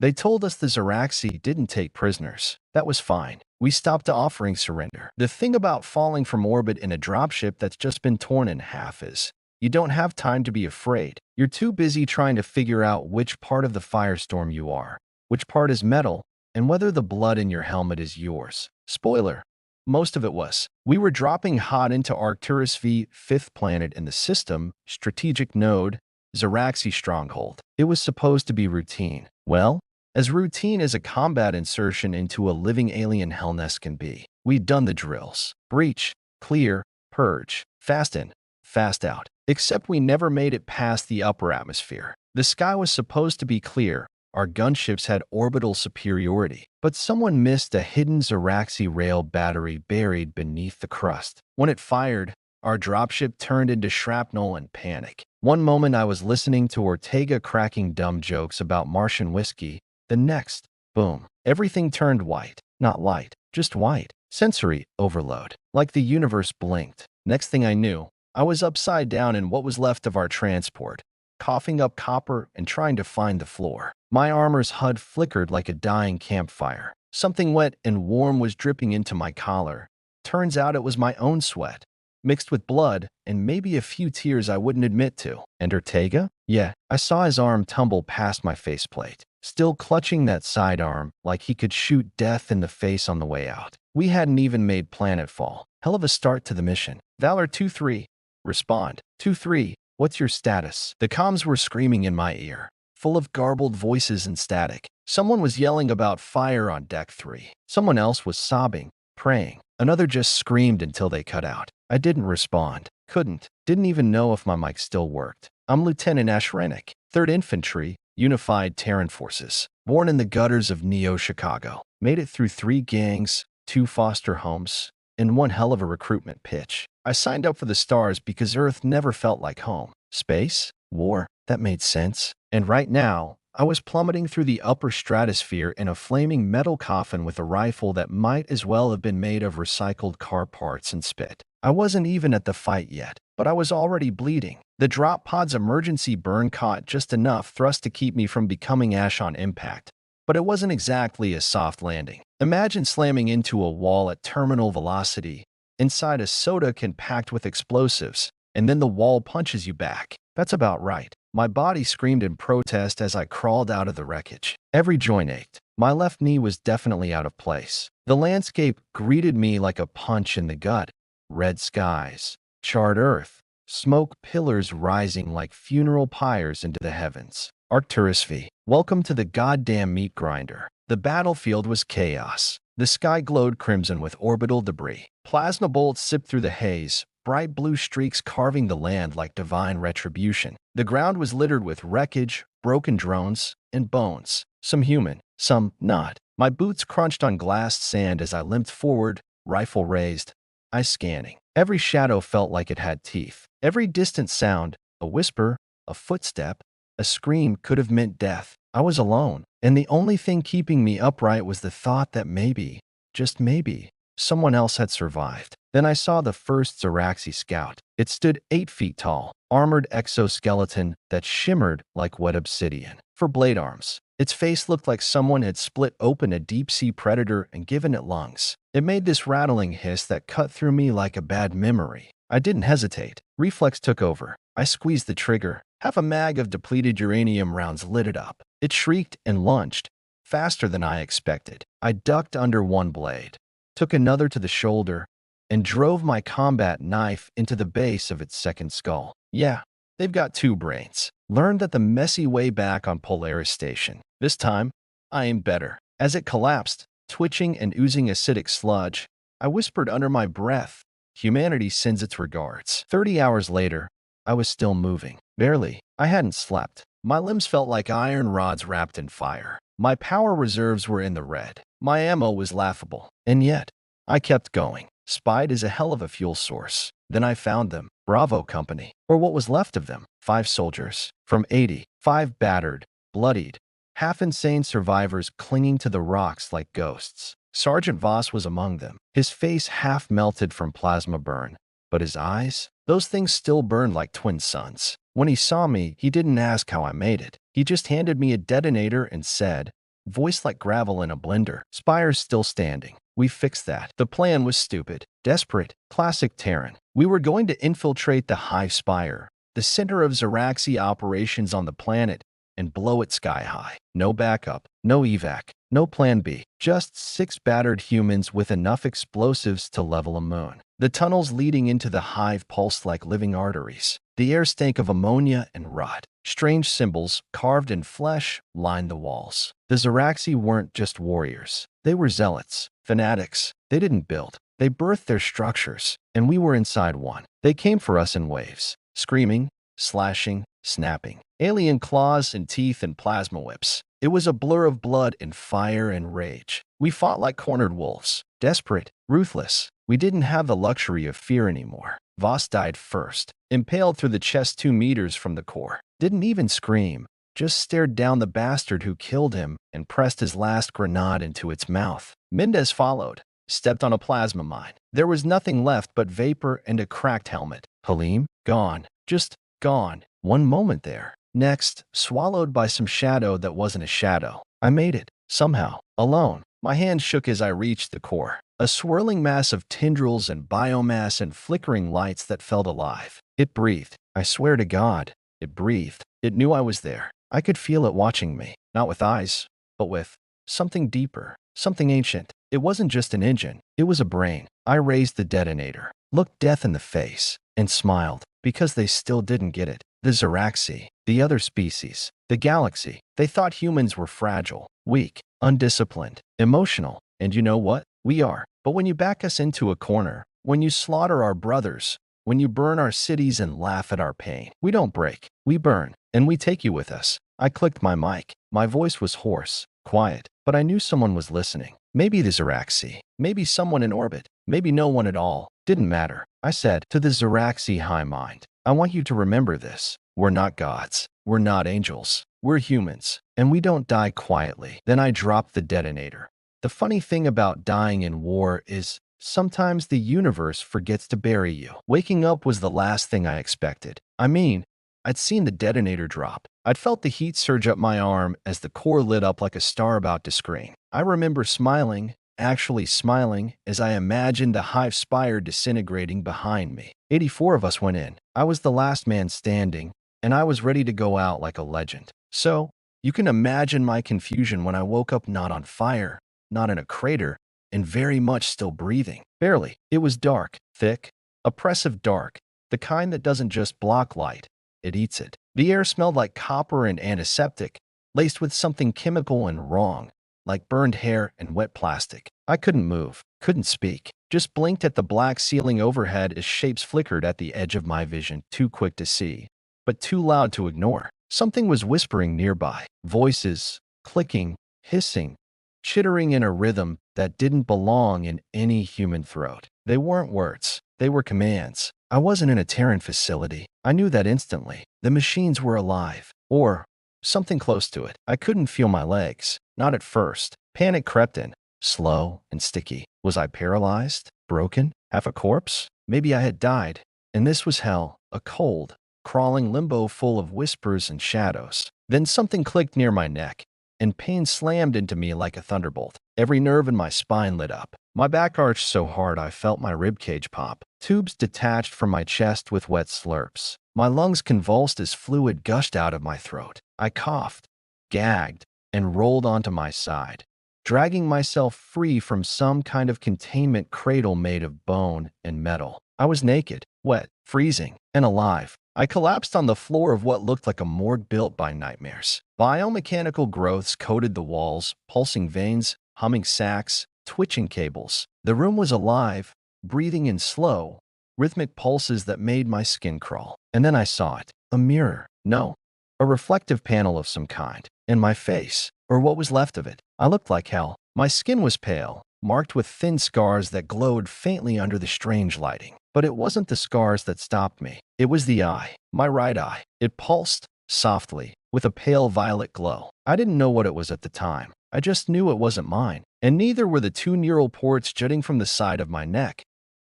They told us the Zeraxi didn't take prisoners. That was fine. We stopped offering surrender. The thing about falling from orbit in a dropship that's just been torn in half is you don't have time to be afraid. You're too busy trying to figure out which part of the firestorm you are, which part is metal, and whether the blood in your helmet is yours. Spoiler: most of it was. We were dropping hot into Arcturus V, fifth planet in the system, strategic node, Zeraxi stronghold. It was supposed to be routine. Well, as routine as a combat insertion into a living alien hellnest can be. We'd done the drills. Breach, clear, purge, fast in, fast out. Except we never made it past the upper atmosphere. The sky was supposed to be clear. Our gunships had orbital superiority. But someone missed a hidden Zeraxi rail battery buried beneath the crust. When it fired, our dropship turned into shrapnel and panic. One moment I was listening to Ortega cracking dumb jokes about Martian whiskey. The next, boom, everything turned white. Not light, just white. Sensory overload. Like the universe blinked. Next thing I knew, I was upside down in what was left of our transport, coughing up copper and trying to find the floor. My armor's HUD flickered like a dying campfire. Something wet and warm was dripping into my collar. Turns out it was my own sweat, mixed with blood and maybe a few tears I wouldn't admit to. And Ortega? Yeah, I saw his arm tumble past my faceplate, still clutching that sidearm like he could shoot death in the face on the way out. We hadn't even made planetfall. Hell of a start to the mission. Valor 2-3. Respond. 2-3. What's your status? The comms were screaming in my ear, full of garbled voices and static. Someone was yelling about fire on deck 3. Someone else was sobbing, praying. Another just screamed until they cut out. I didn't respond. Couldn't. Didn't even know if my mic still worked. I'm Lieutenant Ashrenik, 3rd Infantry, Unified Terran Forces. Born in the gutters of Neo-Chicago. Made it through 3 gangs, 2 foster homes, and one hell of a recruitment pitch. I signed up for the stars because Earth never felt like home. Space? War? That made sense. And right now, I was plummeting through the upper stratosphere in a flaming metal coffin with a rifle that might as well have been made of recycled car parts and spit. I wasn't even at the fight yet, but I was already bleeding. The drop pod's emergency burn caught just enough thrust to keep me from becoming ash on impact. But it wasn't exactly a soft landing. Imagine slamming into a wall at terminal velocity, inside a soda can packed with explosives, and then the wall punches you back. That's about right. My body screamed in protest as I crawled out of the wreckage. Every joint ached. My left knee was definitely out of place. The landscape greeted me like a punch in the gut. Red skies, charred earth, smoke pillars rising like funeral pyres into the heavens. Arcturus V. Welcome to the goddamn meat grinder. The battlefield was chaos. The sky glowed crimson with orbital debris. Plasma bolts sipped through the haze, bright blue streaks carving the land like divine retribution. The ground was littered with wreckage, broken drones, and bones. Some human, some not. My boots crunched on glassed sand as I limped forward, rifle raised, eyes scanning. Every shadow felt like it had teeth. Every distant sound, a whisper, a footstep, a scream could have meant death. I was alone, and the only thing keeping me upright was the thought that maybe, just maybe, someone else had survived. Then I saw the first Zeraxi scout. It stood 8 feet tall, armored exoskeleton that shimmered like wet obsidian. For blade arms, its face looked like someone had split open a deep-sea predator and given it lungs. It made this rattling hiss that cut through me like a bad memory. I didn't hesitate. Reflex took over. I squeezed the trigger. Half a mag of depleted uranium rounds lit it up. It shrieked and lunged, faster than I expected. I ducked under one blade, took another to the shoulder, and drove my combat knife into the base of its second skull. Yeah, they've got 2 brains. Learned that the messy way back on Polaris Station. This time, I aimed better. As it collapsed, twitching and oozing acidic sludge, I whispered under my breath, "Humanity sends its regards." 30 hours later, I was still moving. Barely. I hadn't slept. My limbs felt like iron rods wrapped in fire. My power reserves were in the red. My ammo was laughable. And yet, I kept going. Speed is a hell of a fuel source. Then I found them. Bravo Company. Or what was left of them. 5 soldiers. From 80. 5 battered, bloodied, half-insane survivors clinging to the rocks like ghosts. Sergeant Voss was among them. His face half melted from plasma burn. But his eyes? Those things still burned like twin suns. When he saw me, he didn't ask how I made it. He just handed me a detonator and said, voice like gravel in a blender. Spires still standing. We fixed that. The plan was stupid, desperate, classic Terran. We were going to infiltrate the Hive Spire, the center of Zeraxi operations on the planet, and blow it sky high. No backup, no evac, no plan B. Just 6 battered humans with enough explosives to level a moon. The tunnels leading into the hive pulsed like living arteries. The air stank of ammonia and rot. Strange symbols, carved in flesh, lined the walls. The Zeraxi weren't just warriors. They were zealots, fanatics. They didn't build. They birthed their structures, and we were inside one. They came for us in waves, screaming, slashing, snapping. Alien claws and teeth and plasma whips. It was a blur of blood and fire and rage. We fought like cornered wolves, desperate, ruthless. We didn't have the luxury of fear anymore. Voss died first, impaled through the chest 2 meters from the core. Didn't even scream, just stared down the bastard who killed him and pressed his last grenade into its mouth. Mendez followed, stepped on a plasma mine. There was nothing left but vapor and a cracked helmet. Halim, gone, just gone. One moment there. Next, swallowed by some shadow that wasn't a shadow. I made it, somehow, alone. My hand shook as I reached the core. A swirling mass of tendrils and biomass and flickering lights that felt alive. It breathed. I swear to God, it breathed. It knew I was there. I could feel it watching me. Not with eyes, but with something deeper, something ancient. It wasn't just an engine. It was a brain. I raised the detonator, looked death in the face, and smiled, because they still didn't get it. The Zeraxi, the other species, the galaxy, they thought humans were fragile, weak, undisciplined, emotional. And you know what? We are. But when you back us into a corner, when you slaughter our brothers, when you burn our cities and laugh at our pain, we don't break. We burn, and we take you with us. I clicked my mic. My voice was hoarse, quiet, but I knew someone was listening. Maybe the Zeraxi, maybe someone in orbit, maybe no one at all. Didn't matter. I said to the Zeraxi high mind, I want you to remember this. We're not gods. We're not angels. We're humans, and we don't die quietly. Then I dropped the detonator. The funny thing about dying in war is sometimes the universe forgets to bury you. Waking up was the last thing I expected. I mean, I'd seen the detonator drop. I'd felt the heat surge up my arm as the core lit up like a star about to scream. I remember smiling, actually smiling, as I imagined the hive spire disintegrating behind me. 84 of us went in. I was the last man standing, and I was ready to go out like a legend. So, you can imagine my confusion when I woke up not on fire, not in a crater, and very much still breathing. Barely. It was dark, thick, oppressive dark, the kind that doesn't just block light, it eats it. The air smelled like copper and antiseptic, laced with something chemical and wrong, like burned hair and wet plastic. I couldn't move, couldn't speak, just blinked at the black ceiling overhead as shapes flickered at the edge of my vision, too quick to see, but too loud to ignore. Something was whispering nearby, voices, clicking, hissing, chittering in a rhythm that didn't belong in any human throat. They weren't words, they were commands. I wasn't in a Terran facility. I knew that instantly. The machines were alive, or something close to it. I couldn't feel my legs, not at first. Panic crept in, slow and sticky. Was I paralyzed? Broken? Half a corpse? Maybe I had died. And this was hell, a cold, crawling limbo full of whispers and shadows. Then something clicked near my neck, and pain slammed into me like a thunderbolt. Every nerve in my spine lit up. My back arched so hard I felt my ribcage pop. Tubes detached from my chest with wet slurps. My lungs convulsed as fluid gushed out of my throat. I coughed, gagged, and rolled onto my side, dragging myself free from some kind of containment cradle made of bone and metal. I was naked, wet, freezing, and alive. I collapsed on the floor of what looked like a morgue built by nightmares. Biomechanical growths coated the walls, pulsing veins, humming sacs, twitching cables. The room was alive, breathing in slow, rhythmic pulses that made my skin crawl. And then I saw it. A mirror. No, a reflective panel of some kind. In my face, or what was left of it. I looked like hell. My skin was pale, marked with thin scars that glowed faintly under the strange lighting. But it wasn't the scars that stopped me. It was the eye, my right eye. It pulsed, softly, with a pale violet glow. I didn't know what it was at the time. I just knew it wasn't mine. And neither were the 2 neural ports jutting from the side of my neck,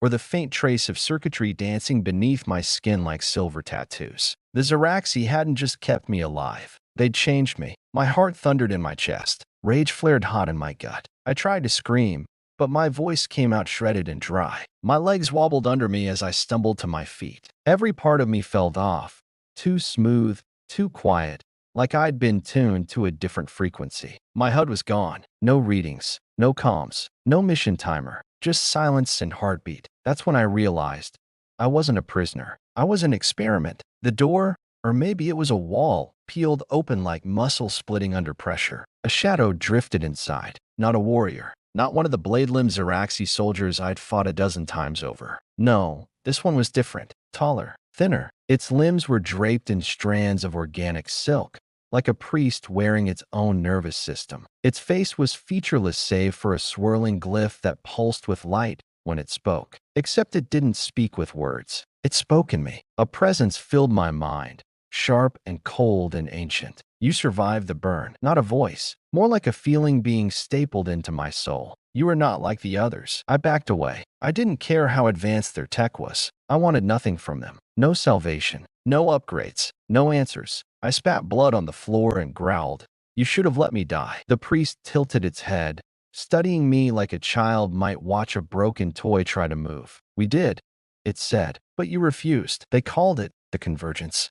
or the faint trace of circuitry dancing beneath my skin like silver tattoos. The Zeraxi hadn't just kept me alive. They'd changed me. My heart thundered in my chest. Rage flared hot in my gut. I tried to scream, but my voice came out shredded and dry. My legs wobbled under me as I stumbled to my feet. Every part of me felt off, too smooth, too quiet, like I'd been tuned to a different frequency. My HUD was gone. No readings, no comms, no mission timer, just silence and heartbeat. That's when I realized I wasn't a prisoner. I was an experiment. The door, or maybe it was a wall, peeled open like muscle splitting under pressure. A shadow drifted inside. Not a warrior. Not one of the blade-limbed Zeraxi soldiers I'd fought a dozen times over. No, this one was different. Taller, thinner. Its limbs were draped in strands of organic silk, like a priest wearing its own nervous system. Its face was featureless save for a swirling glyph that pulsed with light when it spoke. Except it didn't speak with words. It spoke in me. A presence filled my mind, sharp and cold and ancient. You survived the burn, not a voice, more like a feeling being stapled into my soul. You were not like the others. I backed away. I didn't care how advanced their tech was. I wanted nothing from them. No salvation, no upgrades, no answers. I spat blood on the floor and growled, "You should have let me die." The priest tilted its head, studying me like a child might watch a broken toy try to move. "We did," it said, "but you refused." They called it the convergence.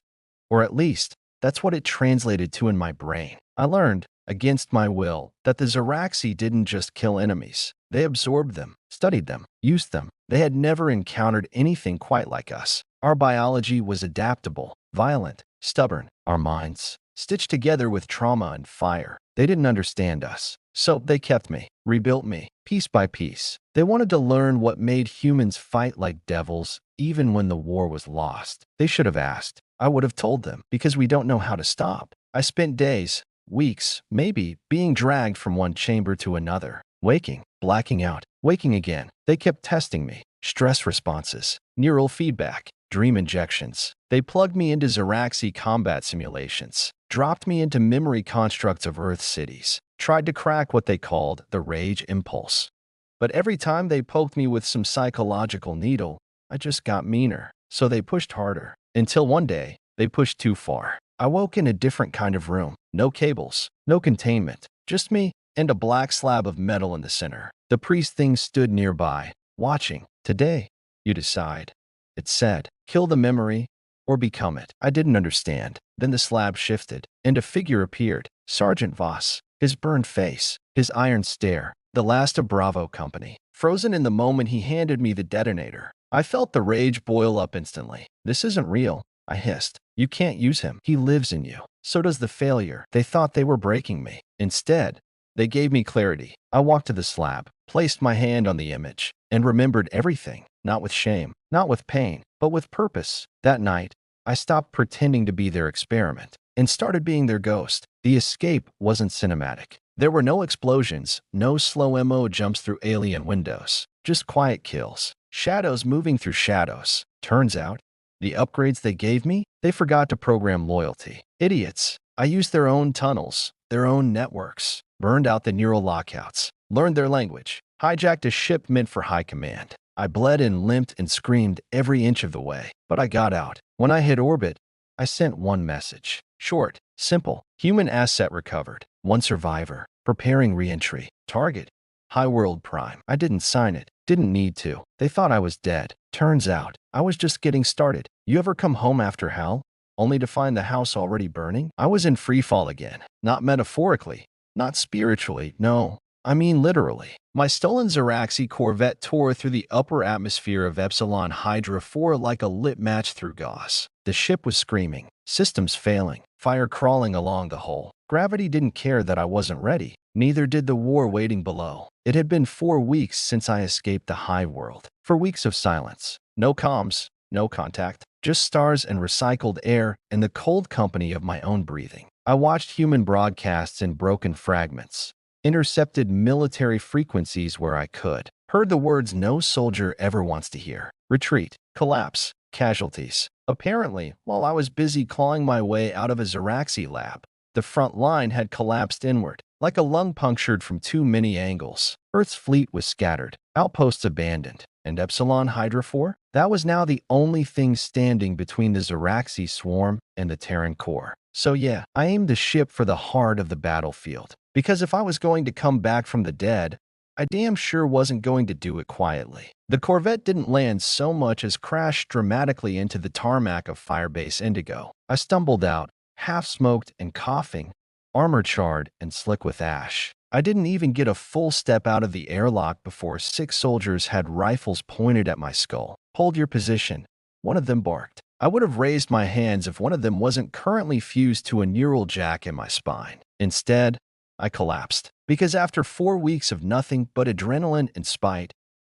Or at least, that's what it translated to in my brain. I learned, against my will, that the Zeraxi didn't just kill enemies. They absorbed them, studied them, used them. They had never encountered anything quite like us. Our biology was adaptable, violent, stubborn. Our minds, stitched together with trauma and fire. They didn't understand us. So they kept me, rebuilt me, piece by piece. They wanted to learn what made humans fight like devils, even when the war was lost. They should have asked. I would have told them, because we don't know how to stop. I spent days, weeks, maybe, being dragged from one chamber to another, waking, blacking out, waking again. They kept testing me. Stress responses, neural feedback, dream injections. They plugged me into Zeraxi combat simulations, dropped me into memory constructs of Earth cities, tried to crack what they called the rage impulse. But every time they poked me with some psychological needle, I just got meaner. So they pushed harder. Until one day, they pushed too far. I woke in a different kind of room. No cables, no containment, just me and a black slab of metal in the center. The priest thing stood nearby, watching. "Today, you decide," it said. "Kill the memory or become it." I didn't understand. Then the slab shifted, and a figure appeared. Sergeant Voss. His burned face, his iron stare, the last of Bravo Company. Frozen in the moment he handed me the detonator. I felt the rage boil up instantly. "This isn't real," I hissed. "You can't use him. He lives in you. So does the failure." They thought they were breaking me. Instead, they gave me clarity. I walked to the slab, placed my hand on the image, and remembered everything. Not with shame, not with pain, but with purpose. That night, I stopped pretending to be their experiment and started being their ghost. The escape wasn't cinematic. There were no explosions, no slow MO jumps through alien windows, just quiet kills, shadows moving through shadows. Turns out, the upgrades they gave me, they forgot to program loyalty. Idiots. I used their own tunnels, their own networks, burned out the neural lockouts, learned their language, hijacked a ship meant for high command. I bled and limped and screamed every inch of the way, but I got out. When I hit orbit, I sent one message. Short, simple. Human asset recovered. One survivor. Preparing re-entry. Target. High World Prime. I didn't sign it. Didn't need to. They thought I was dead. Turns out, I was just getting started. You ever come home after hell, only to find the house already burning? I was in free fall again. Not metaphorically. Not spiritually. No. I mean literally. My stolen Zeraxi Corvette tore through the upper atmosphere of Epsilon Hydra 4 like a lit match through gauze. The ship was screaming, systems failing, fire crawling along the hull. Gravity didn't care that I wasn't ready. Neither did the war waiting below. It had been 4 weeks since I escaped the hive world. 4 weeks of silence. No comms, no contact, just stars and recycled air and the cold company of my own breathing. I watched human broadcasts in broken fragments, intercepted military frequencies where I could, heard the words no soldier ever wants to hear. Retreat, collapse, casualties. Apparently, while I was busy clawing my way out of a Zeraxi lab, the front line had collapsed inward, like a lung punctured from too many angles. Earth's fleet was scattered, outposts abandoned, and Epsilon Hydra 4? That was now the only thing standing between the Zeraxi swarm and the Terran core. So yeah, I aimed the ship for the heart of the battlefield. Because if I was going to come back from the dead, I damn sure wasn't going to do it quietly. The Corvette didn't land so much as crash dramatically into the tarmac of Firebase Indigo. I stumbled out, half-smoked and coughing, armor charred and slick with ash. I didn't even get a full step out of the airlock before 6 soldiers had rifles pointed at my skull. "Hold your position," one of them barked. I would have raised my hands if one of them wasn't currently fused to a neural jack in my spine. Instead, I collapsed. Because after 4 weeks of nothing but adrenaline and spite,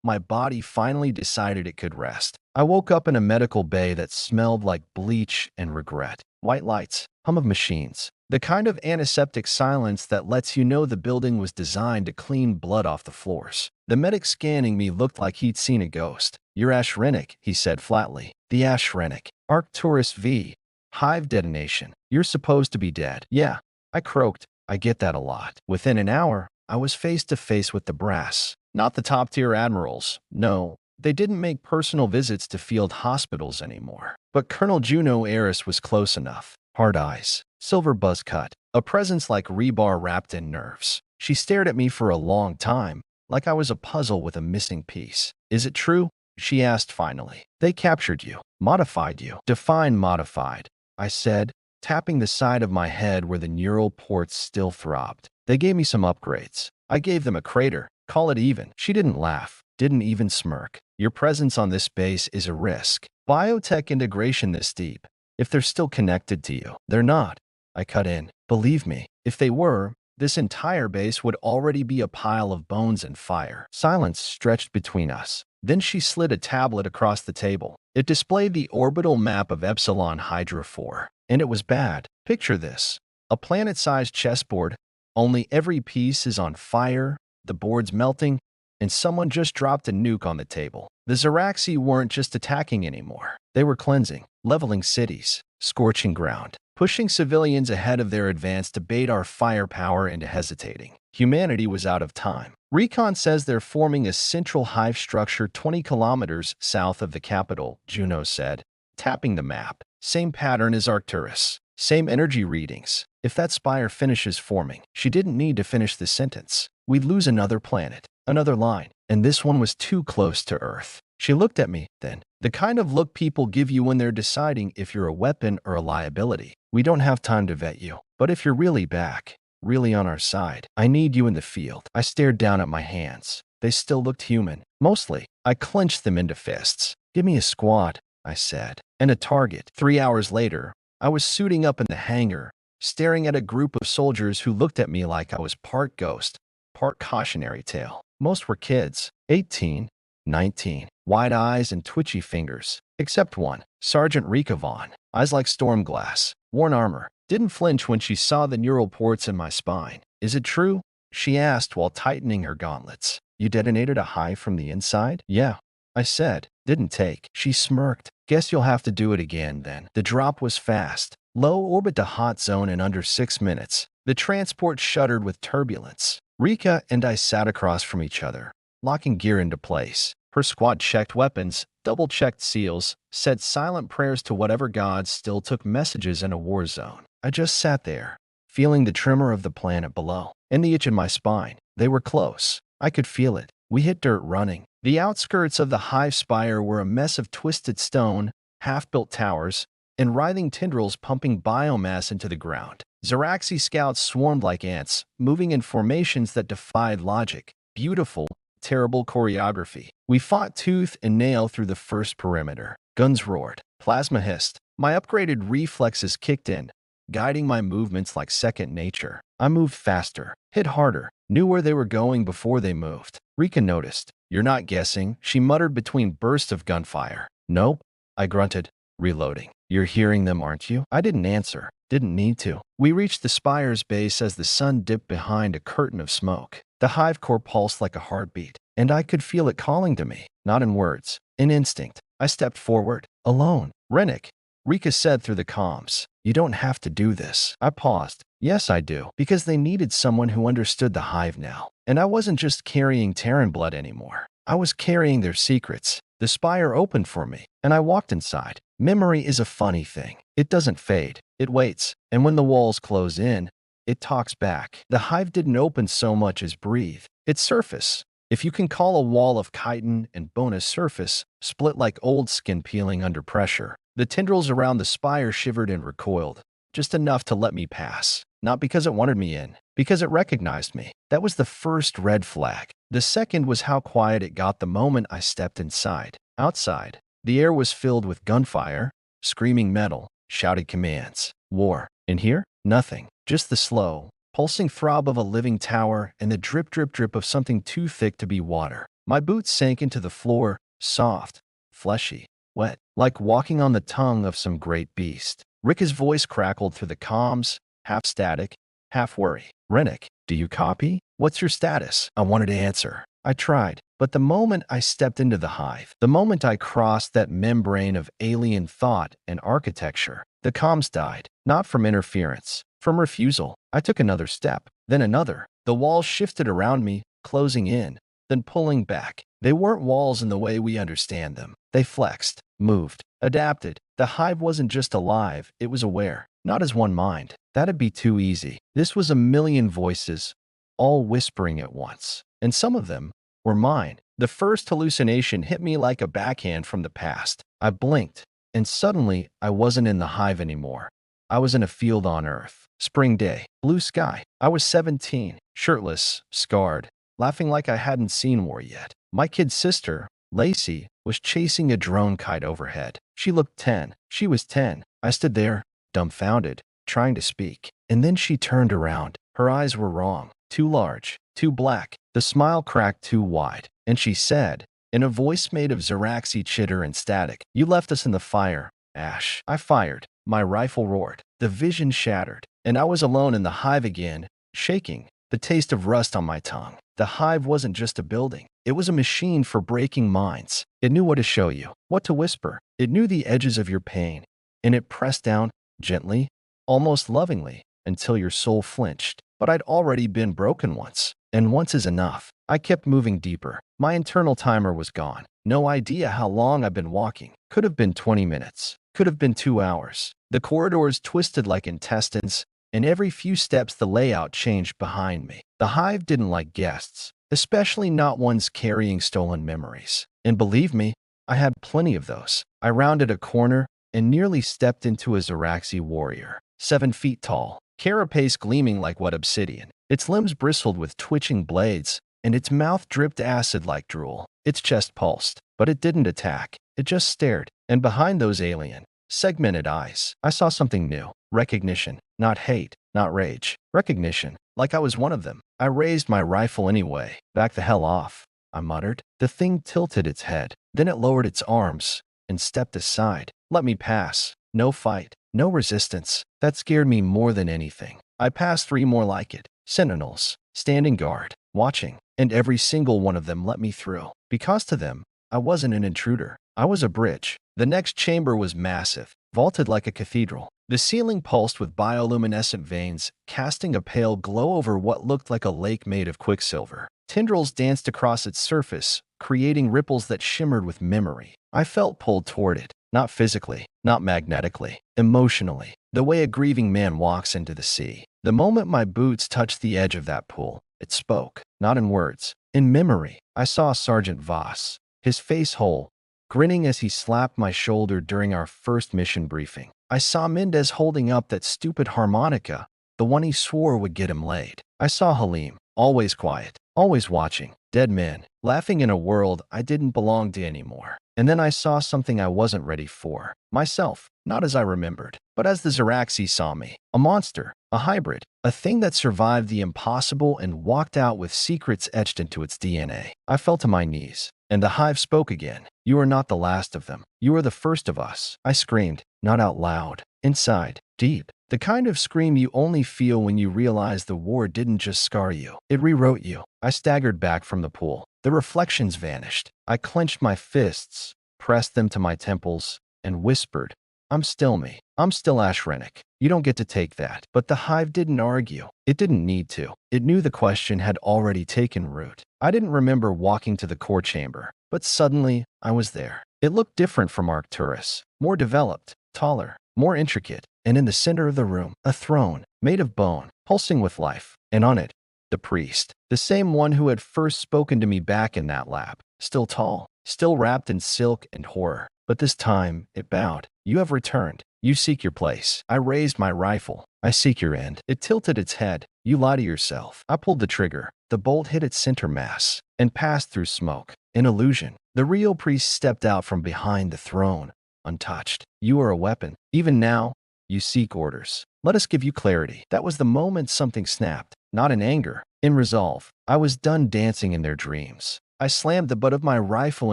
my body finally decided it could rest. I woke up in a medical bay that smelled like bleach and regret. White lights, hum of machines, the kind of antiseptic silence that lets you know the building was designed to clean blood off the floors. The medic scanning me looked like he'd seen a ghost. "You're Ash Rennick," he said flatly. "The Ash Rennick. Arcturus V. Hive detonation. You're supposed to be dead." "Yeah," I croaked. "I get that a lot." Within an hour, I was face to face with the brass. Not the top-tier admirals. No, they didn't make personal visits to field hospitals anymore. But Colonel Juno Eris was close enough. Hard eyes, silver buzz cut, a presence like rebar wrapped in nerves. She stared at me for a long time, like I was a puzzle with a missing piece. "Is it true?" she asked finally. "They captured you, modified you." "Define modified," I said, tapping the side of my head where the neural ports still throbbed. "They gave me some upgrades. I gave them a crater. Call it even." She didn't laugh, didn't even smirk. "Your presence on this base is a risk. Biotech integration this deep. If they're still connected to you." "They're not," I cut in. "Believe me, if they were, this entire base would already be a pile of bones and fire." Silence stretched between us. Then she slid a tablet across the table. It displayed the orbital map of Epsilon Hydra 4. And it was bad. Picture this. A planet-sized chessboard, only every piece is on fire, the board's melting, and someone just dropped a nuke on the table. The Zeraxi weren't just attacking anymore. They were cleansing, leveling cities, scorching ground, pushing civilians ahead of their advance to bait our firepower into hesitating. Humanity was out of time. Recon says they're forming a central hive structure 20 kilometers south of the capital, Juno said, tapping the map. Same pattern as Arcturus. Same energy readings. If that spire finishes forming, she didn't need to finish the sentence. We'd lose another planet, another line, and this one was too close to Earth. She looked at me, then. The kind of look people give you when they're deciding if you're a weapon or a liability. "We don't have time to vet you, but if you're really back, really on our side, I need you in the field." I stared down at my hands. They still looked human. Mostly. I clenched them into fists. "Give me a squad," I said, "and a target." 3 hours later, I was suiting up in the hangar, staring at a group of soldiers who looked at me like I was part ghost, part cautionary tale. Most were kids, 18, 19, wide eyes and twitchy fingers, except one, Sergeant Rika Vaughn, eyes like storm glass, worn armor, didn't flinch when she saw the neural ports in my spine. "Is it true?" she asked while tightening her gauntlets. "You detonated a hive from the inside?" "Yeah," I said. "Didn't take." She smirked. "Guess you'll have to do it again then." The drop was fast. Low orbit to hot zone in under 6 minutes. The transport shuddered with turbulence. Rika and I sat across from each other, locking gear into place. Her squad checked weapons, double-checked seals, said silent prayers to whatever gods still took messages in a war zone. I just sat there, feeling the tremor of the planet below, and the itch in my spine. They were close. I could feel it. We hit dirt running. The outskirts of the hive spire were a mess of twisted stone, half-built towers, and writhing tendrils pumping biomass into the ground. Zeraxi scouts swarmed like ants, moving in formations that defied logic. Beautiful, terrible choreography. We fought tooth and nail through the first perimeter. Guns roared. Plasma hissed. My upgraded reflexes kicked in, guiding my movements like second nature. I moved faster, hit harder, knew where they were going before they moved. Rika noticed. "You're not guessing," she muttered between bursts of gunfire. "Nope," I grunted, reloading. "You're hearing them, aren't you?" I didn't answer. Didn't need to. We reached the spire's base as the sun dipped behind a curtain of smoke. The hive core pulsed like a heartbeat, and I could feel it calling to me, not in words, in instinct. I stepped forward. "Alone." "Rennick," Rika said through the comms. "You don't have to do this." I paused. "Yes, I do." Because they needed someone who understood the hive now. And I wasn't just carrying Terran blood anymore. I was carrying their secrets. The spire opened for me, and I walked inside. Memory is a funny thing. It doesn't fade. It waits. And when the walls close in, it talks back. The hive didn't open so much as breathe. Its surface, if you can call a wall of chitin and bone a surface, split like old skin peeling under pressure. The tendrils around the spire shivered and recoiled, just enough to let me pass. Not because it wanted me in, because it recognized me. That was the first red flag. The second was how quiet it got the moment I stepped inside. Outside, the air was filled with gunfire, screaming metal, shouted commands. War. In here, nothing. Just the slow, pulsing throb of a living tower and the drip drip drip of something too thick to be water. My boots sank into the floor, soft, fleshy, wet, like walking on the tongue of some great beast. Rika's voice crackled through the comms, half static, half worry. Rennick, do you copy? What's your status? I wanted to answer. I tried, but the moment I stepped into the hive, the moment I crossed that membrane of alien thought and architecture, the comms died, not from interference, from refusal. I took another step, then another. The walls shifted around me, closing in, then pulling back. They weren't walls in the way we understand them. They flexed, moved, adapted. The hive wasn't just alive, it was aware, not as one mind. That'd be too easy. This was a million voices, all whispering at once, and some of them were mine. The first hallucination hit me like a backhand from the past. I blinked, and suddenly I wasn't in the hive anymore. I was in a field on Earth. Spring day, blue sky. I was 17, shirtless, scarred, laughing like I hadn't seen war yet. My kid sister, Lacey, was chasing a drone kite overhead. She looked 10. She was 10. I stood there, dumbfounded, trying to speak. And then she turned around. Her eyes were wrong. Too large, too black. The smile cracked too wide. And she said, in a voice made of Zeraxi chitter and static, "You left us in the fire, Ash." I fired. My rifle roared. The vision shattered. And I was alone in the hive again, shaking, the taste of rust on my tongue. The hive wasn't just a building. It was a machine for breaking minds. It knew what to show you, what to whisper. It knew the edges of your pain. And it pressed down, gently, almost lovingly, until your soul flinched. But I'd already been broken once. And once is enough. I kept moving deeper. My internal timer was gone. No idea how long I've been walking. Could have been 20 minutes. Could have been 2 hours. The corridors twisted like intestines, and every few steps the layout changed behind me. The hive didn't like guests, especially not ones carrying stolen memories. And believe me, I had plenty of those. I rounded a corner and nearly stepped into a Zeraxi warrior, 7 feet tall, carapace gleaming like wet obsidian. Its limbs bristled with twitching blades, and its mouth dripped acid like drool. Its chest pulsed, but it didn't attack. It just stared. And behind those alien, segmented eyes, I saw something new. Recognition. Not hate, not rage. Recognition. Like I was one of them. I raised my rifle anyway. Back the hell off, I muttered. The thing tilted its head. Then it lowered its arms and stepped aside. Let me pass. No fight. No resistance. That scared me more than anything. I passed 3 more like it. Sentinels, standing guard, watching, and every single one of them let me through. Because to them, I wasn't an intruder. I was a bridge. The next chamber was massive, vaulted like a cathedral. The ceiling pulsed with bioluminescent veins, casting a pale glow over what looked like a lake made of quicksilver. Tendrils danced across its surface, creating ripples that shimmered with memory. I felt pulled toward it, not physically, not magnetically, emotionally, the way a grieving man walks into the sea. The moment my boots touched the edge of that pool, it spoke, not in words, in memory. I saw Sergeant Voss, his face whole, grinning as he slapped my shoulder during our first mission briefing. I saw Mendez holding up that stupid harmonica, the one he swore would get him laid. I saw Halim, always quiet, always watching, dead man, laughing in a world I didn't belong to anymore. And then I saw something I wasn't ready for. Myself, not as I remembered, but as the Zeraxi saw me. A monster, a hybrid, a thing that survived the impossible and walked out with secrets etched into its DNA. I fell to my knees, and the hive spoke again. "You are not the last of them. You are the first of us." I screamed, not out loud, inside, deep. The kind of scream you only feel when you realize the war didn't just scar you, it rewrote you. I staggered back from the pool. The reflections vanished. I clenched my fists, pressed them to my temples, and whispered, "I'm still me. I'm still Ash Rennick. You don't get to take that." But the hive didn't argue. It didn't need to. It knew the question had already taken root. I didn't remember walking to the core chamber, but suddenly I was there. It looked different from Arcturus, more developed, taller, more intricate, and in the center of the room, a throne. made of bone, pulsing with life, and on it, the priest, the same one who had first spoken to me back in that lab, still tall, still wrapped in silk and horror. But this time, it bowed. You have returned. You seek your place. I raised my rifle. I seek your end. It tilted its head. You lie to yourself. I pulled the trigger. The bolt hit its center mass and passed through smoke. An illusion. The real priest stepped out from behind the throne, untouched. You are a weapon. Even now, you seek orders. Let us give you clarity. That was the moment something snapped. Not in anger, in resolve. I was done dancing in their dreams. I slammed the butt of my rifle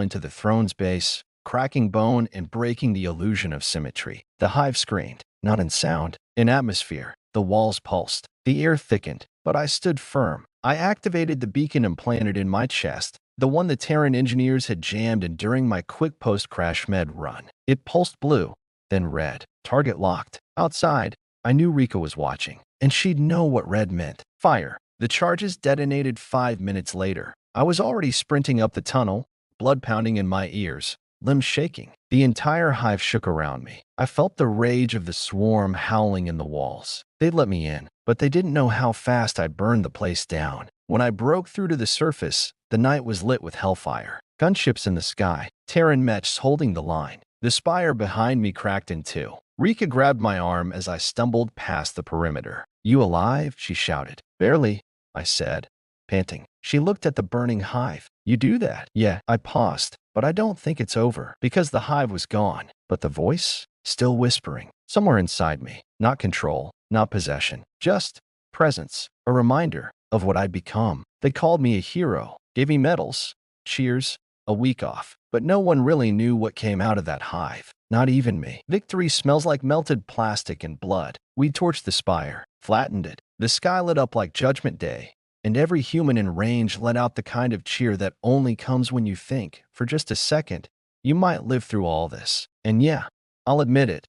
into the throne's base, cracking bone and breaking the illusion of symmetry. The hive screamed, not in sound, in atmosphere. The walls pulsed. The air thickened, but I stood firm. I activated the beacon implanted in my chest, the one the Terran engineers had jammed in during my quick post-crash med run. It pulsed blue, then red. Target locked. Outside, I knew Rika was watching, and she'd know what red meant. Fire. The charges detonated 5 minutes later. I was already sprinting up the tunnel, blood pounding in my ears, limbs shaking. The entire hive shook around me. I felt the rage of the swarm howling in the walls. They'd let me in, but they didn't know how fast I'd burn the place down. When I broke through to the surface, the night was lit with hellfire. Gunships in the sky, Terran mechs holding the line. The spire behind me cracked in two. Rika grabbed my arm as I stumbled past the perimeter. You alive? She shouted. Barely, I said, panting. She looked at the burning hive. You do that? Yeah. I paused, but I don't think it's over, because the hive was gone. But the voice? Still whispering. Somewhere inside me. Not control, not possession. Just presence. A reminder of what I'd become. They called me a hero, gave me medals, cheers, a week off. But no one really knew what came out of that hive. Not even me. Victory smells like melted plastic and blood. We torched the spire, flattened it. The sky lit up like Judgment Day, and every human in range let out the kind of cheer that only comes when you think, for just a second, you might live through all this. And yeah, I'll admit it.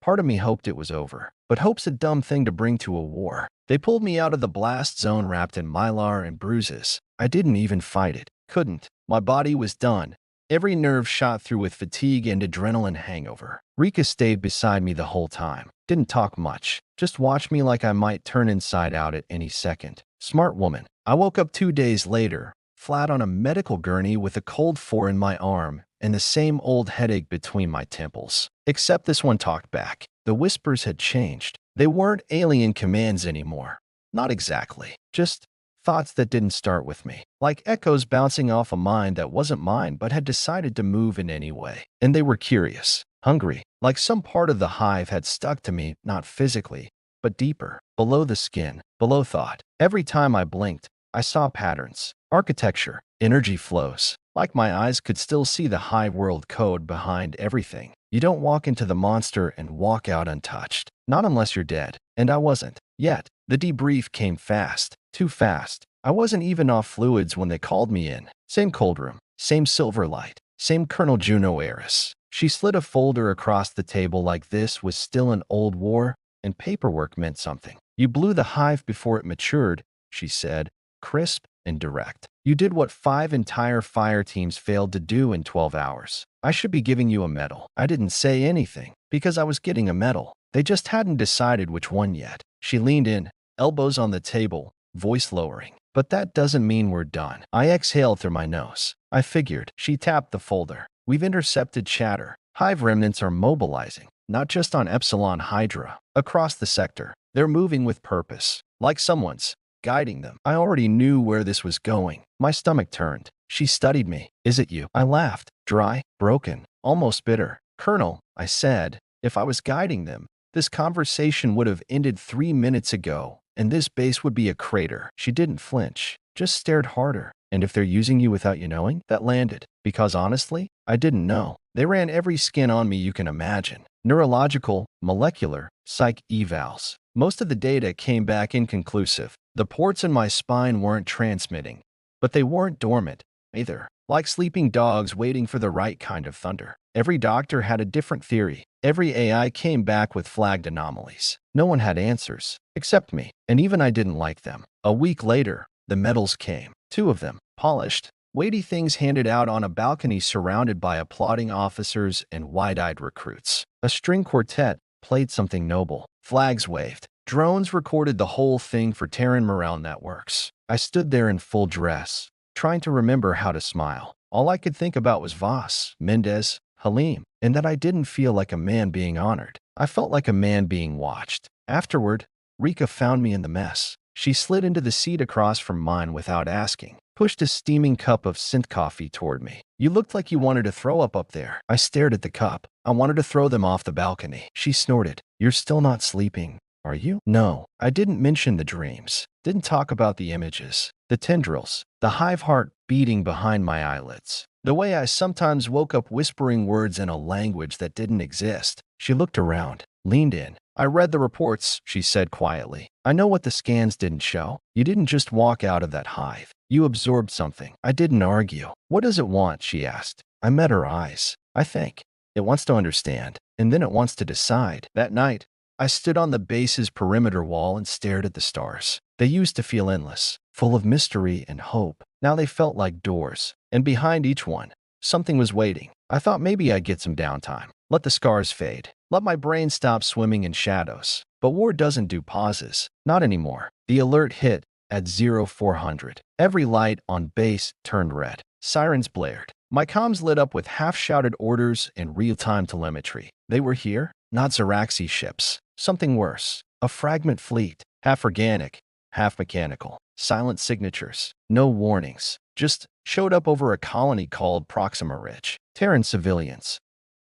Part of me hoped it was over. But hope's a dumb thing to bring to a war. They pulled me out of the blast zone wrapped in mylar and bruises. I didn't even fight it. Couldn't. My body was done. Every nerve shot through with fatigue and adrenaline hangover. Rika stayed beside me the whole time. Didn't talk much. Just watched me like I might turn inside out at any second. Smart woman. I woke up 2 days later, flat on a medical gurney with a cold 4 in my arm and the same old headache between my temples. Except this one talked back. The whispers had changed. They weren't alien commands anymore. Not exactly. Just thoughts that didn't start with me, like echoes bouncing off a mind that wasn't mine but had decided to move in any way. And they were curious, hungry, like some part of the hive had stuck to me, not physically, but deeper, below the skin, below thought. Every time I blinked, I saw patterns, architecture, energy flows, like my eyes could still see the hive world code behind everything. You don't walk into the monster and walk out untouched, not unless you're dead, and I wasn't. Yet, the debrief came fast. Too fast. I wasn't even off fluids when they called me in. Same cold room, same silver light, same Colonel Juno heiress. She slid a folder across the table like this was still an old war, and paperwork meant something. You blew the hive before it matured, she said, crisp and direct. You did what 5 entire fire teams failed to do in 12 hours. I should be giving you a medal. I didn't say anything, because I was getting a medal. They just hadn't decided which one yet. She leaned in, elbows on the table, voice lowering. But that doesn't mean we're done. I exhaled through my nose. I figured. She tapped the folder. We've intercepted chatter. Hive remnants are mobilizing, not just on Epsilon Hydra. Across the sector, they're moving with purpose, like someone's guiding them. I already knew where this was going. My stomach turned. She studied me. Is it you? I laughed. Dry, broken, almost bitter. Colonel, I said, if I was guiding them, this conversation would have ended 3 minutes ago, and this base would be a crater. She didn't flinch, just stared harder. And if they're using you without you knowing? That landed. Because honestly, I didn't know. They ran every skin on me you can imagine. Neurological, molecular, psych evals. Most of the data came back inconclusive. The ports in my spine weren't transmitting, but they weren't dormant either. Like sleeping dogs waiting for the right kind of thunder. Every doctor had a different theory. Every AI came back with flagged anomalies. No one had answers, except me, and even I didn't like them. A week later, the medals came. 2 of them, polished, weighty things handed out on a balcony surrounded by applauding officers and wide-eyed recruits. A string quartet played something noble. Flags waved. Drones recorded the whole thing for Terran Morale Networks. I stood there in full dress, trying to remember how to smile. All I could think about was Voss, Mendez, Halim, and that I didn't feel like a man being honored. I felt like a man being watched. Afterward, Rika found me in the mess. She slid into the seat across from mine without asking, pushed a steaming cup of synth coffee toward me. You looked like you wanted to throw up there. I stared at the cup. I wanted to throw them off the balcony. She snorted. You're still not sleeping, are you? No, I didn't mention the dreams. Didn't talk about the images, the tendrils, the hive heart beating behind my eyelids. The way I sometimes woke up whispering words in a language that didn't exist. She looked around, leaned in. I read the reports, she said quietly. I know what the scans didn't show. You didn't just walk out of that hive. You absorbed something. I didn't argue. What does it want? She asked. I met her eyes. I think. It wants to understand, and then it wants to decide. That night, I stood on the base's perimeter wall and stared at the stars. They used to feel endless, full of mystery and hope. Now they felt like doors, and behind each one, something was waiting. I thought maybe I'd get some downtime. Let the scars fade. Let my brain stop swimming in shadows. But war doesn't do pauses. Not anymore. The alert hit at 0400. Every light on base turned red. Sirens blared. My comms lit up with half-shouted orders and real-time telemetry. They were here, not Zeraxi ships. Something worse. A fragment fleet. Half organic, half mechanical. Silent signatures. No warnings. Just showed up over a colony called Proxima Ridge. Terran civilians.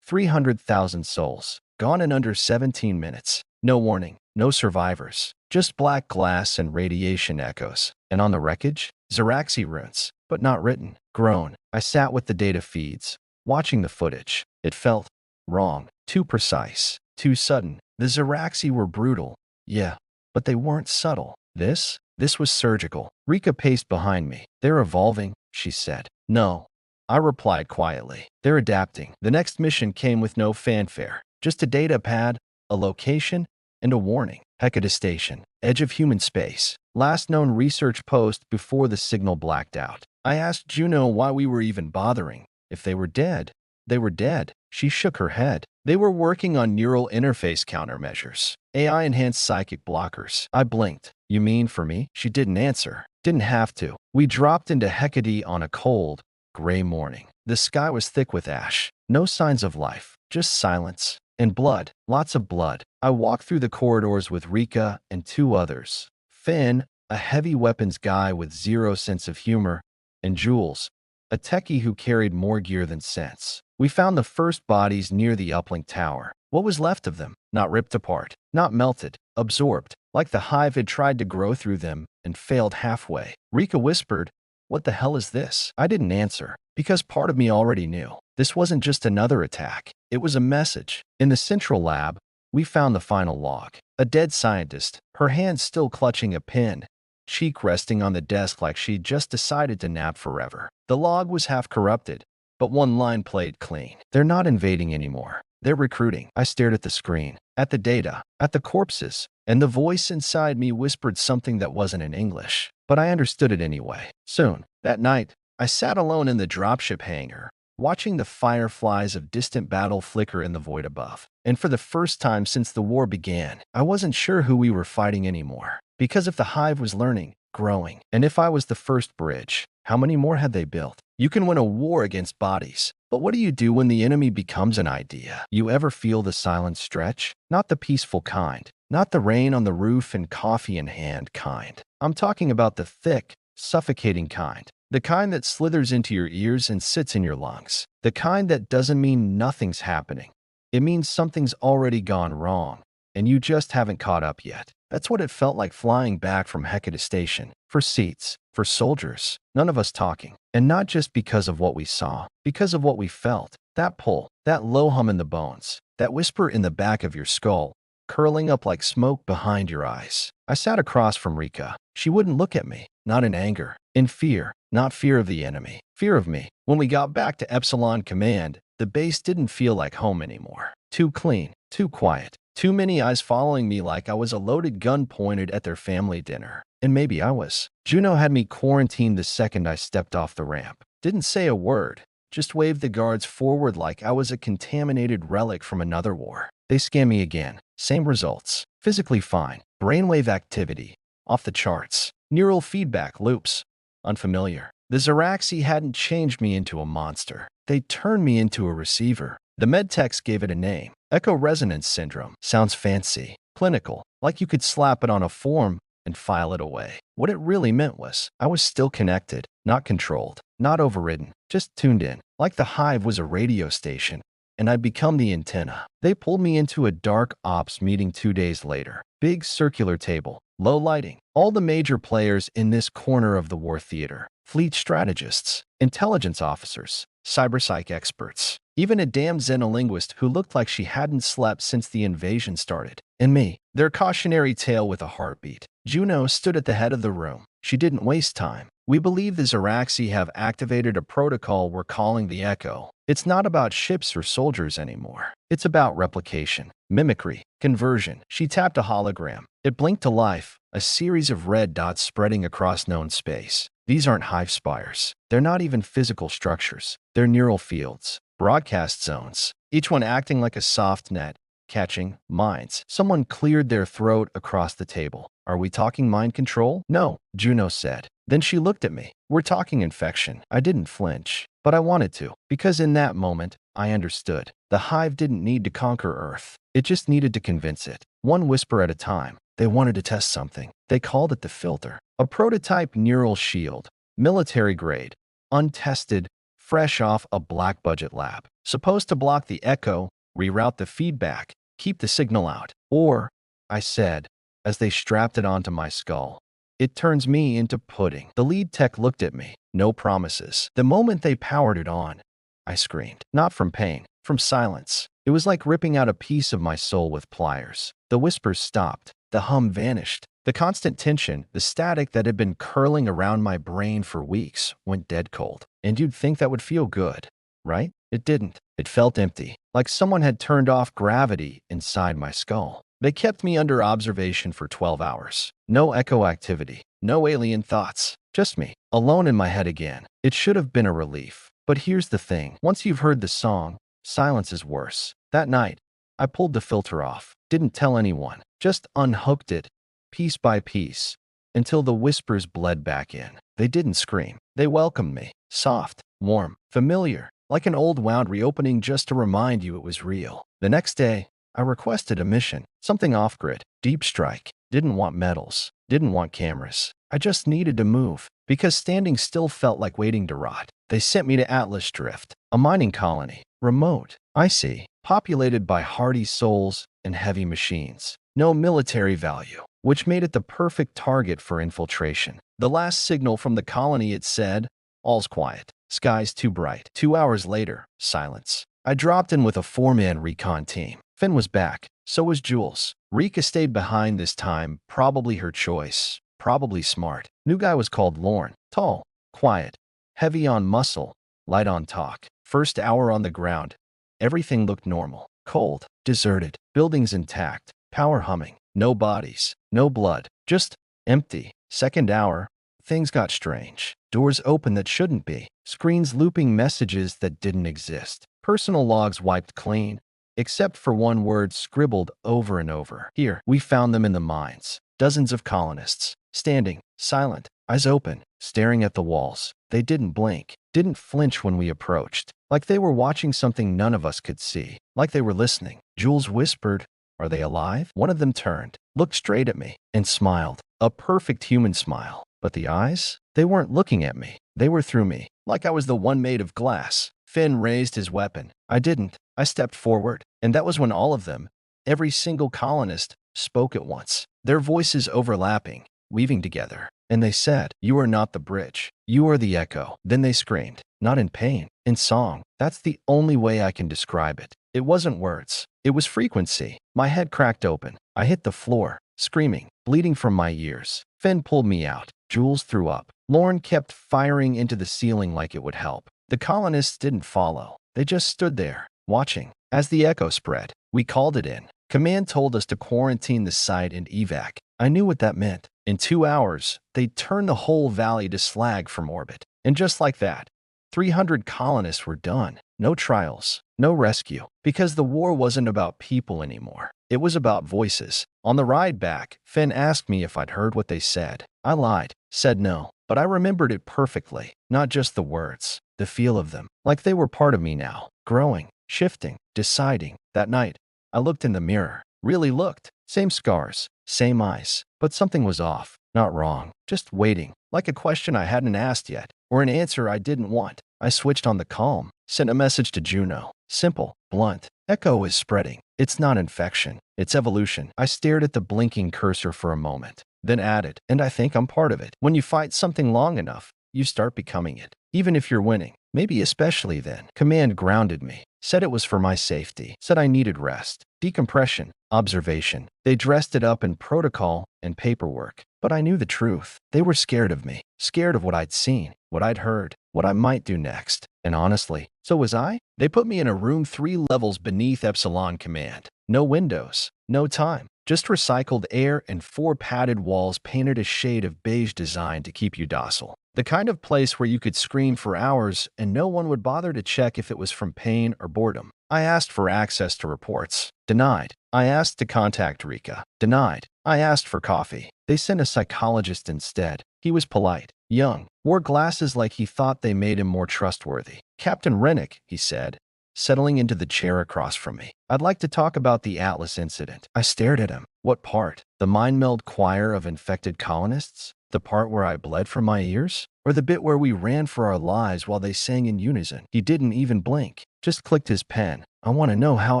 300,000 souls. Gone in under 17 minutes. No warning. No survivors. Just black glass and radiation echoes. And on the wreckage, Zeraxi runes, but not written. Grown. I sat with the data feeds, watching the footage. It felt wrong. Too precise. Too sudden. The Zeraxi were brutal. Yeah, but they weren't subtle. This was surgical. Rika paced behind me. They're evolving, she said. No. I replied quietly. They're adapting. The next mission came with no fanfare. Just a data pad, a location, and a warning. Hecata Station, edge of human space. Last known research post before the signal blacked out. I asked Juno why we were even bothering. If they were dead, they were dead. She shook her head. They were working on neural interface countermeasures. AI-enhanced psychic blockers. I blinked. You mean for me? She didn't answer. Didn't have to. We dropped into Hecate on a cold, gray morning. The sky was thick with ash. No signs of life. Just silence. And blood. Lots of blood. I walked through the corridors with Rika and two others. Finn, a heavy weapons guy with zero sense of humor, and Jules, a techie who carried more gear than sense. We found the first bodies near the uplink tower. What was left of them? Not ripped apart. Not melted. Absorbed. Like the hive had tried to grow through them and failed halfway. Rika whispered, "What the hell is this?" I didn't answer, because part of me already knew. This wasn't just another attack. It was a message. In the central lab, we found the final log. A dead scientist, her hand still clutching a pen, cheek resting on the desk like she'd just decided to nap forever. The log was half corrupted, but one line played clean. They're not invading anymore. They're recruiting. I stared at the screen, at the data, at the corpses, and the voice inside me whispered something that wasn't in English. But I understood it anyway. Soon, that night, I sat alone in the dropship hangar, watching the fireflies of distant battle flicker in the void above. And for the first time since the war began, I wasn't sure who we were fighting anymore. Because if the hive was learning, growing, and if I was the first bridge, how many more had they built? You can win a war against bodies, but what do you do when the enemy becomes an idea? You ever feel the silent stretch? Not the peaceful kind. Not the rain on the roof and coffee in hand kind. I'm talking about the thick, suffocating kind. The kind that slithers into your ears and sits in your lungs. The kind that doesn't mean nothing's happening. It means something's already gone wrong, and you just haven't caught up yet. That's what it felt like flying back from Hecata Station. For seats, for soldiers, none of us talking. And not just because of what we saw, because of what we felt. That pull, that low hum in the bones, that whisper in the back of your skull, curling up like smoke behind your eyes. I sat across from Rika. She wouldn't look at me, not in anger, in fear, not fear of the enemy, fear of me. When we got back to Epsilon Command, the base didn't feel like home anymore. Too clean, too quiet, too many eyes following me like I was a loaded gun pointed at their family dinner. And maybe I was. Juno had me quarantined the second I stepped off the ramp. Didn't say a word, just waved the guards forward like I was a contaminated relic from another war. They scanned me again. Same results. Physically fine. Brainwave activity. Off the charts. Neural feedback loops. Unfamiliar. The Zeraxi hadn't changed me into a monster. They turned me into a receiver. The medtechs gave it a name. Echo resonance syndrome. Sounds fancy. Clinical. Like you could slap it on a form and file it away. What it really meant was I was still connected, not controlled, not overridden, just tuned in. Like the hive was a radio station, and I'd become the antenna. They pulled me into a dark ops meeting 2 days later. Big circular table, low lighting. All the major players in this corner of the war theater. Fleet strategists, intelligence officers, cyberpsych experts, even a damn xenolinguist who looked like she hadn't slept since the invasion started. And me, their cautionary tale with a heartbeat. Juno stood at the head of the room. She didn't waste time. We believe the Zeraxi have activated a protocol we're calling the Echo. It's not about ships or soldiers anymore. It's about replication, mimicry, conversion. She tapped a hologram. It blinked to life, a series of red dots spreading across known space. These aren't hive spires. They're not even physical structures. They're neural fields, broadcast zones, each one acting like a soft net, catching minds. Someone cleared their throat across the table. Are we talking mind control? No, Juno said. Then she looked at me. We're talking infection. I didn't flinch, but I wanted to, because in that moment, I understood. The hive didn't need to conquer Earth. It just needed to convince it, one whisper at a time. They wanted to test something. They called it the filter. A prototype neural shield, military grade, untested, fresh off a black budget lab. Supposed to block the echo, reroute the feedback, keep the signal out. Or, I said, as they strapped it onto my skull, it turns me into pudding. The lead tech looked at me. No promises. The moment they powered it on, I screamed. Not from pain, from silence. It was like ripping out a piece of my soul with pliers. The whispers stopped. The hum vanished. The constant tension, the static that had been curling around my brain for weeks, went dead cold. And you'd think that would feel good, right? It didn't. It felt empty, like someone had turned off gravity inside my skull. They kept me under observation for 12 hours. No echo activity, no alien thoughts, just me, alone in my head again. It should have been a relief. But here's the thing. Once you've heard the song, silence is worse. That night, I pulled the filter off. Didn't tell anyone. Just unhooked it, piece by piece, until the whispers bled back in. They didn't scream. They welcomed me. Soft, warm, familiar, like an old wound reopening just to remind you it was real. The next day, I requested a mission, something off-grid, deep strike. Didn't want medals, didn't want cameras. I just needed to move, because standing still felt like waiting to rot. They sent me to Atlas Drift, a mining colony, remote, icy, populated by hardy souls and heavy machines. No military value, which made it the perfect target for infiltration. The last signal from the colony, it said, all's quiet, sky's too bright. 2 hours later, silence. I dropped in with a 4-man recon team. Finn was back. So was Jules. Rika stayed behind this time, probably her choice, probably smart. New guy was called Lorne. Tall, quiet, heavy on muscle, light on talk. First hour on the ground, everything looked normal. Cold, deserted, buildings intact, power humming, no bodies, no blood, just empty. Second hour, things got strange. Doors open that shouldn't be, screens looping messages that didn't exist, personal logs wiped clean, except for one word scribbled over and over. Here, we found them in the mines. Dozens of colonists, standing, silent, eyes open, staring at the walls. They didn't blink, didn't flinch when we approached, like they were watching something none of us could see, like they were listening. Jules whispered, "Are they alive?" One of them turned, looked straight at me, and smiled. A perfect human smile. But the eyes? They weren't looking at me. They were through me, like I was the one made of glass. Finn raised his weapon. I didn't. I stepped forward, and that was when all of them, every single colonist, spoke at once, their voices overlapping, weaving together. And they said, "You are not the bridge. You are the echo." Then they screamed, not in pain, in song. That's the only way I can describe it. It wasn't words. It was frequency. My head cracked open. I hit the floor, screaming, bleeding from my ears. Finn pulled me out. Jules threw up. Lorne kept firing into the ceiling like it would help. The colonists didn't follow. They just stood there, watching. As the echo spread, we called it in. Command told us to quarantine the site and evac. I knew what that meant. In 2 hours, they'd turn the whole valley to slag from orbit. And just like that, 300 colonists were done. No trials, no rescue. Because the war wasn't about people anymore. It was about voices. On the ride back, Finn asked me if I'd heard what they said. I lied, said no, but I remembered it perfectly. Not just the words, the feel of them, like they were part of me now, growing, shifting, deciding. That night, I looked in the mirror, really looked. Same scars, same eyes, but something was off, not wrong, just waiting, like a question I hadn't asked yet, or an answer I didn't want. I switched on the calm, sent a message to Juno. Simple, blunt. Echo is spreading. It's not infection, it's evolution. I stared at the blinking cursor for a moment, then added, and I think I'm part of it. When you fight something long enough, you start becoming it, even if you're winning. Maybe especially then. Command grounded me, said it was for my safety, said I needed rest, decompression, observation. They dressed it up in protocol and paperwork, but I knew the truth. They were scared of me, scared of what I'd seen, what I'd heard, what I might do next. And honestly, so was I. They put me in a room 3 levels beneath Epsilon Command. No windows, no time, just recycled air and 4 padded walls painted a shade of beige design to keep you docile. The kind of place where you could scream for hours and no one would bother to check if it was from pain or boredom. I asked for access to reports. Denied. I asked to contact Rika. Denied. I asked for coffee. They sent a psychologist instead. He was polite, young, wore glasses like he thought they made him more trustworthy. Captain Rennick, he said, settling into the chair across from me. I'd like to talk about the Atlas incident. I stared at him. What part? The mind-meld choir of infected colonists? The part where I bled from my ears? Or the bit where we ran for our lives while they sang in unison? He didn't even blink, just clicked his pen. I want to know how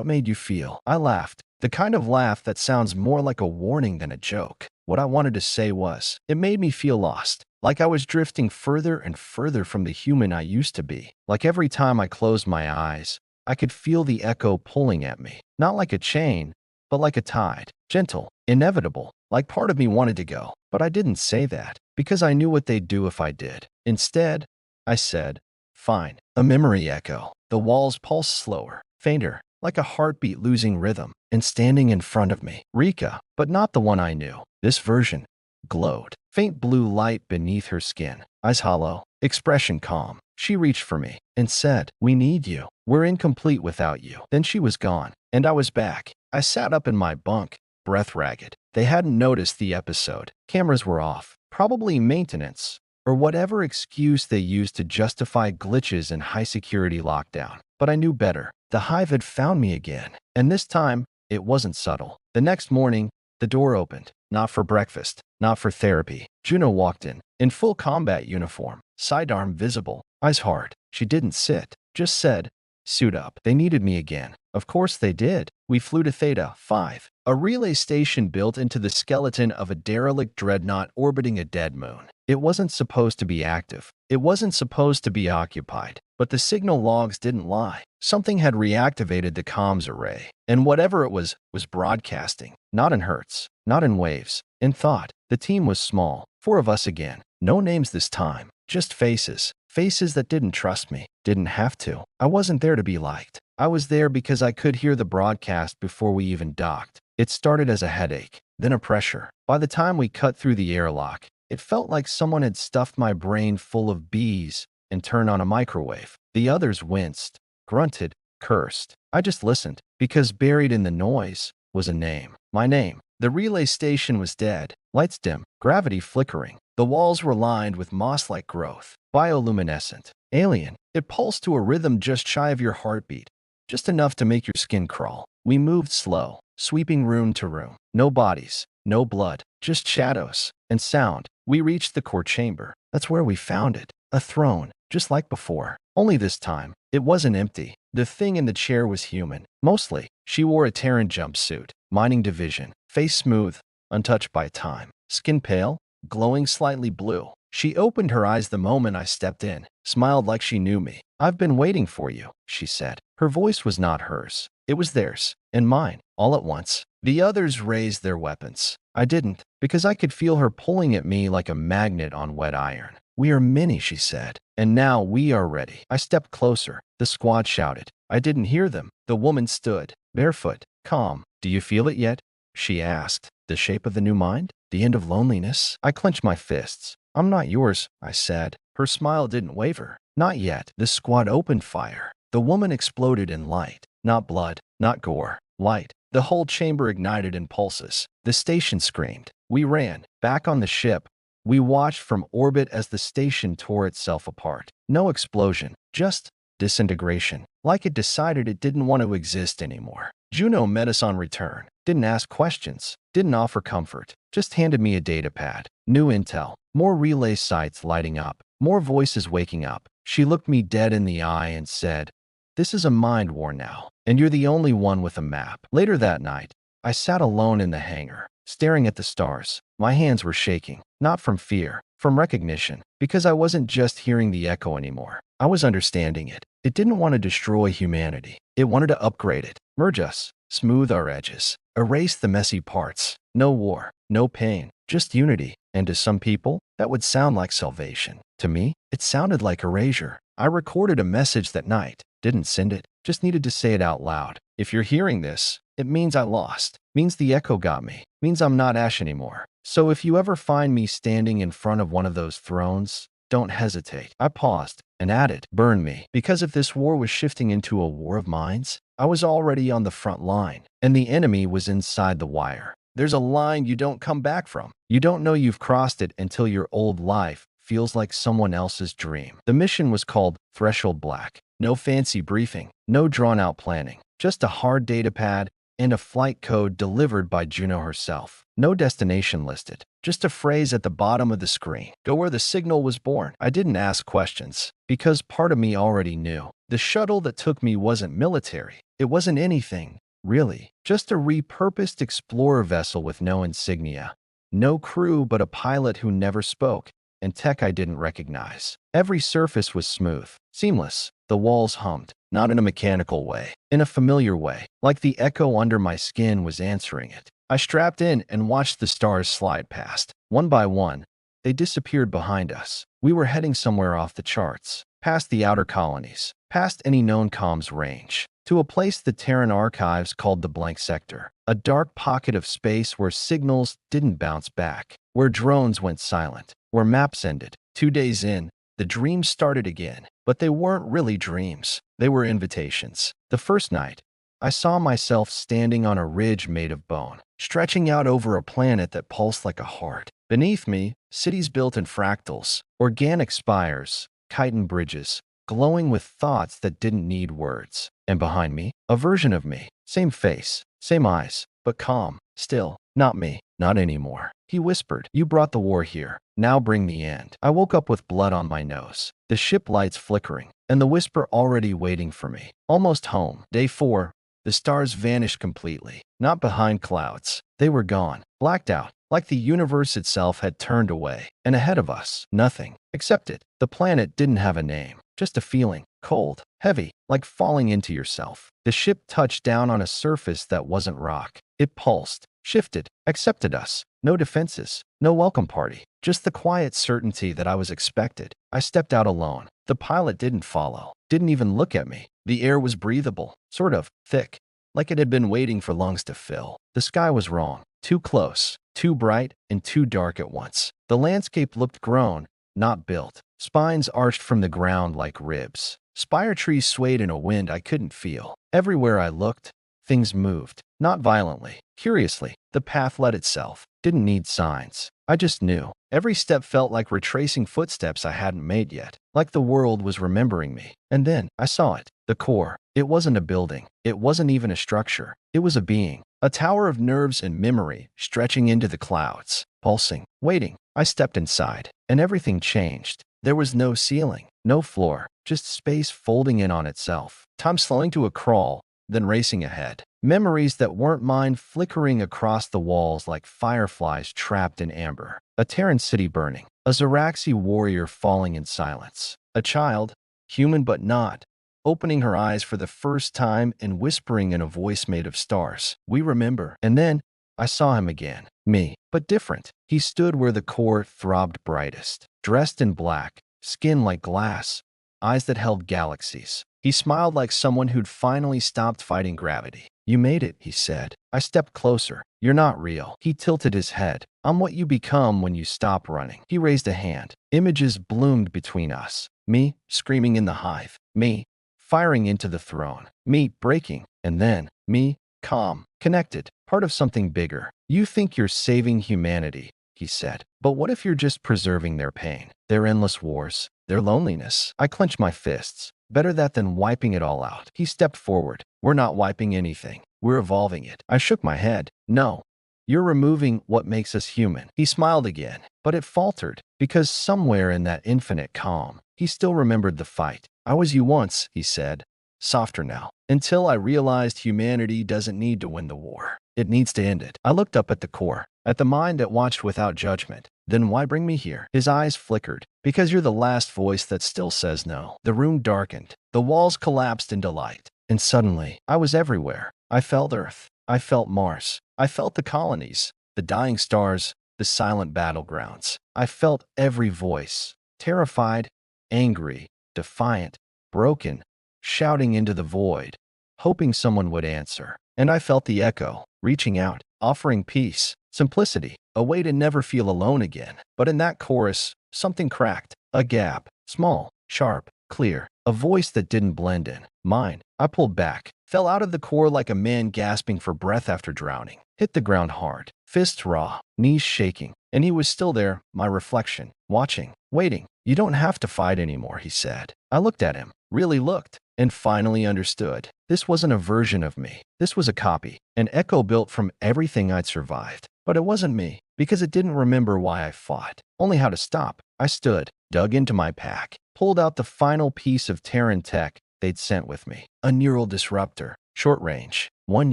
it made you feel. I laughed, the kind of laugh that sounds more like a warning than a joke. What I wanted to say was, it made me feel lost, like I was drifting further and further from the human I used to be. Like every time I closed my eyes, I could feel the echo pulling at me, not like a chain, but like a tide, gentle, inevitable, like part of me wanted to go. But I didn't say that, because I knew what they'd do if I did. Instead, I said, fine. A memory echo. The walls pulsed slower, fainter, like a heartbeat losing rhythm, and standing in front of me, Rika, but not the one I knew. This version glowed, faint blue light beneath her skin, eyes hollow, expression calm. She reached for me and said, we need you. We're incomplete without you. Then she was gone, and I was back. I sat up in my bunk, breath ragged. They hadn't noticed the episode. Cameras were off, probably maintenance, or whatever excuse they used to justify glitches in high-security lockdown. But I knew better. The hive had found me again, and this time, it wasn't subtle. The next morning, the door opened. Not for breakfast, not for therapy. Juno walked in full combat uniform, sidearm visible, eyes hard. She didn't sit, just said, suit up. They needed me again. Of course they did. We flew to Theta 5, a relay station built into the skeleton of a derelict dreadnought orbiting a dead moon. It wasn't supposed to be active. It wasn't supposed to be occupied. But the signal logs didn't lie. Something had reactivated the comms array, and whatever it was broadcasting. Not in hertz, not in waves, in thought. The team was small, 4 of us again. No names this time, just faces. Faces that didn't trust me, didn't have to. I wasn't there to be liked. I was there because I could hear the broadcast before we even docked. It started as a headache, then a pressure. By the time we cut through the airlock, it felt like someone had stuffed my brain full of bees and turned on a microwave. The others winced, grunted, cursed. I just listened, because buried in the noise was a name. My name. The relay station was dead, lights dim, gravity flickering. The walls were lined with moss-like growth, bioluminescent, alien. It pulsed to a rhythm just shy of your heartbeat, just enough to make your skin crawl. We moved slow, sweeping room to room. No bodies, no blood, just shadows and sound. We reached the core chamber. That's where we found it. A throne, just like before. Only this time, it wasn't empty. The thing in the chair was human, mostly. She wore a Terran jumpsuit, mining division, face smooth, untouched by time, skin pale, glowing slightly blue. She opened her eyes the moment I stepped in, smiled like she knew me. I've been waiting for you, she said. Her voice was not hers. It was theirs, and mine, all at once. The others raised their weapons. I didn't, because I could feel her pulling at me like a magnet on wet iron. We are many, she said, and now we are ready. I stepped closer. The squad shouted. I didn't hear them. The woman stood, barefoot, calm. Do you feel it yet? She asked. The shape of the new mind? The end of loneliness? I clenched my fists. I'm not yours, I said. Her smile didn't waver. Not yet. The squad opened fire. The woman exploded in light. Not blood, not gore. Light. The whole chamber ignited in pulses. The station screamed. We ran. Back on the ship, we watched from orbit as the station tore itself apart. No explosion, just disintegration. Like it decided it didn't want to exist anymore. Juno met us on return. Didn't ask questions. Didn't offer comfort. Just handed me a datapad. New intel. More relay sites lighting up. More voices waking up. She looked me dead in the eye and said, "This is a mind war now, and you're the only one with a map." Later that night, I sat alone in the hangar, staring at the stars. My hands were shaking, not from fear, from recognition, because I wasn't just hearing the echo anymore. I was understanding it. It didn't want to destroy humanity. It wanted to upgrade it, merge us, smooth our edges, erase the messy parts. No war, no pain, just unity. And to some people, that would sound like salvation. To me, it sounded like erasure. I recorded a message that night, didn't send it, just needed to say it out loud. If you're hearing this, it means I lost, means the echo got me, means I'm not Ash anymore. So if you ever find me standing in front of one of those thrones, don't hesitate. I paused and added, burn me. Because if this war was shifting into a war of minds, I was already on the front line, and the enemy was inside the wire. There's a line you don't come back from. You don't know you've crossed it until your old life feels like someone else's dream. The mission was called Threshold Black. No fancy briefing, no drawn-out planning, just a hard datapad and a flight code delivered by Juno herself. No destination listed, just a phrase at the bottom of the screen. Go where the signal was born. I didn't ask questions, because part of me already knew. The shuttle that took me wasn't military. It wasn't anything, really. Just a repurposed explorer vessel with no insignia. No crew but a pilot who never spoke, and tech I didn't recognize. Every surface was smooth, seamless. The walls hummed, not in a mechanical way, in a familiar way, like the echo under my skin was answering it. I strapped in and watched the stars slide past. One by one, they disappeared behind us. We were heading somewhere off the charts, past the outer colonies, past any known comms range, to a place the Terran archives called the Blank Sector, a dark pocket of space where signals didn't bounce back, where drones went silent, where maps ended. 2 days in, the dreams started again, but they weren't really dreams. They were invitations. The first night, I saw myself standing on a ridge made of bone, stretching out over a planet that pulsed like a heart. Beneath me, cities built in fractals, organic spires, chitin bridges, glowing with thoughts that didn't need words. And behind me, a version of me, same face, same eyes, but calm, still, not me, not anymore. He whispered, "You brought the war here. Now bring the end." I woke up with blood on my nose, the ship lights flickering, and the whisper already waiting for me. Almost home. Day 4. The stars vanished completely. Not behind clouds. They were gone, blacked out, like the universe itself had turned away. And ahead of us, nothing. Except it. The planet didn't have a name, just a feeling. Cold, heavy, like falling into yourself. The ship touched down on a surface that wasn't rock. It pulsed, shifted, accepted us. No defenses, no welcome party, just the quiet certainty that I was expected. I stepped out alone. The pilot didn't follow, didn't even look at me. The air was breathable, sort of thick, like it had been waiting for lungs to fill. The sky was wrong, too close, too bright, and too dark at once. The landscape looked grown, not built. Spines arched from the ground like ribs. Spire trees swayed in a wind I couldn't feel. Everywhere I looked, things moved, not violently, curiously. The path led itself, didn't need signs. I just knew. Every step felt like retracing footsteps I hadn't made yet, like the world was remembering me. And then I saw it, the core. It wasn't a building. It wasn't even a structure. It was a being, a tower of nerves and memory stretching into the clouds, pulsing, waiting. I stepped inside, and everything changed. There was no ceiling, no floor, just space folding in on itself. Time slowing to a crawl, then racing ahead. Memories that weren't mine flickering across the walls like fireflies trapped in amber. A Terran city burning. A Zeraxi warrior falling in silence. A child, human but not, opening her eyes for the first time and whispering in a voice made of stars, "We remember." And then I saw him again. Me, but different. He stood where the core throbbed brightest. Dressed in black, skin like glass, eyes that held galaxies. He smiled like someone who'd finally stopped fighting gravity. "You made it," he said. I stepped closer. "You're not real." He tilted his head. "I'm what you become when you stop running." He raised a hand. Images bloomed between us. Me, screaming in the hive. Me, firing into the throne. Me, breaking. And then, me, calm, connected, part of something bigger. You think you're saving humanity, he said. But what if you're just preserving their pain, their endless wars, their loneliness? I clenched my fists. Better that than wiping it all out. He stepped forward. We're not wiping anything. We're evolving it. I shook my head. No. You're removing what makes us human. He smiled again, but it faltered, because somewhere in that infinite calm, he still remembered the fight. I was you once, he said. Softer now. Until I realized humanity doesn't need to win the war. It needs to end it. I looked up at the core, at the mind that watched without judgment. Then why bring me here? His eyes flickered. Because you're the last voice that still says no. The room darkened. The walls collapsed into light. And suddenly, I was everywhere. I felt Earth. I felt Mars. I felt the colonies, the dying stars, the silent battlegrounds. I felt every voice. Terrified, angry, defiant, broken, shouting into the void, hoping someone would answer. And I felt the echo, reaching out, offering peace, simplicity, a way to never feel alone again. But in that chorus, something cracked. A gap, small, sharp, clear, a voice that didn't blend in. Mine. I pulled back, fell out of the core like a man gasping for breath after drowning, hit the ground hard, fists raw, knees shaking, and he was still there, my reflection, watching, waiting. You don't have to fight anymore, he said. I looked at him, really looked, and finally understood. This wasn't a version of me. This was a copy, an echo built from everything I'd survived. But it wasn't me, because it didn't remember why I fought, only how to stop. I stood, dug into my pack, pulled out the final piece of Terran tech they'd sent with me. A neural disruptor, short range, one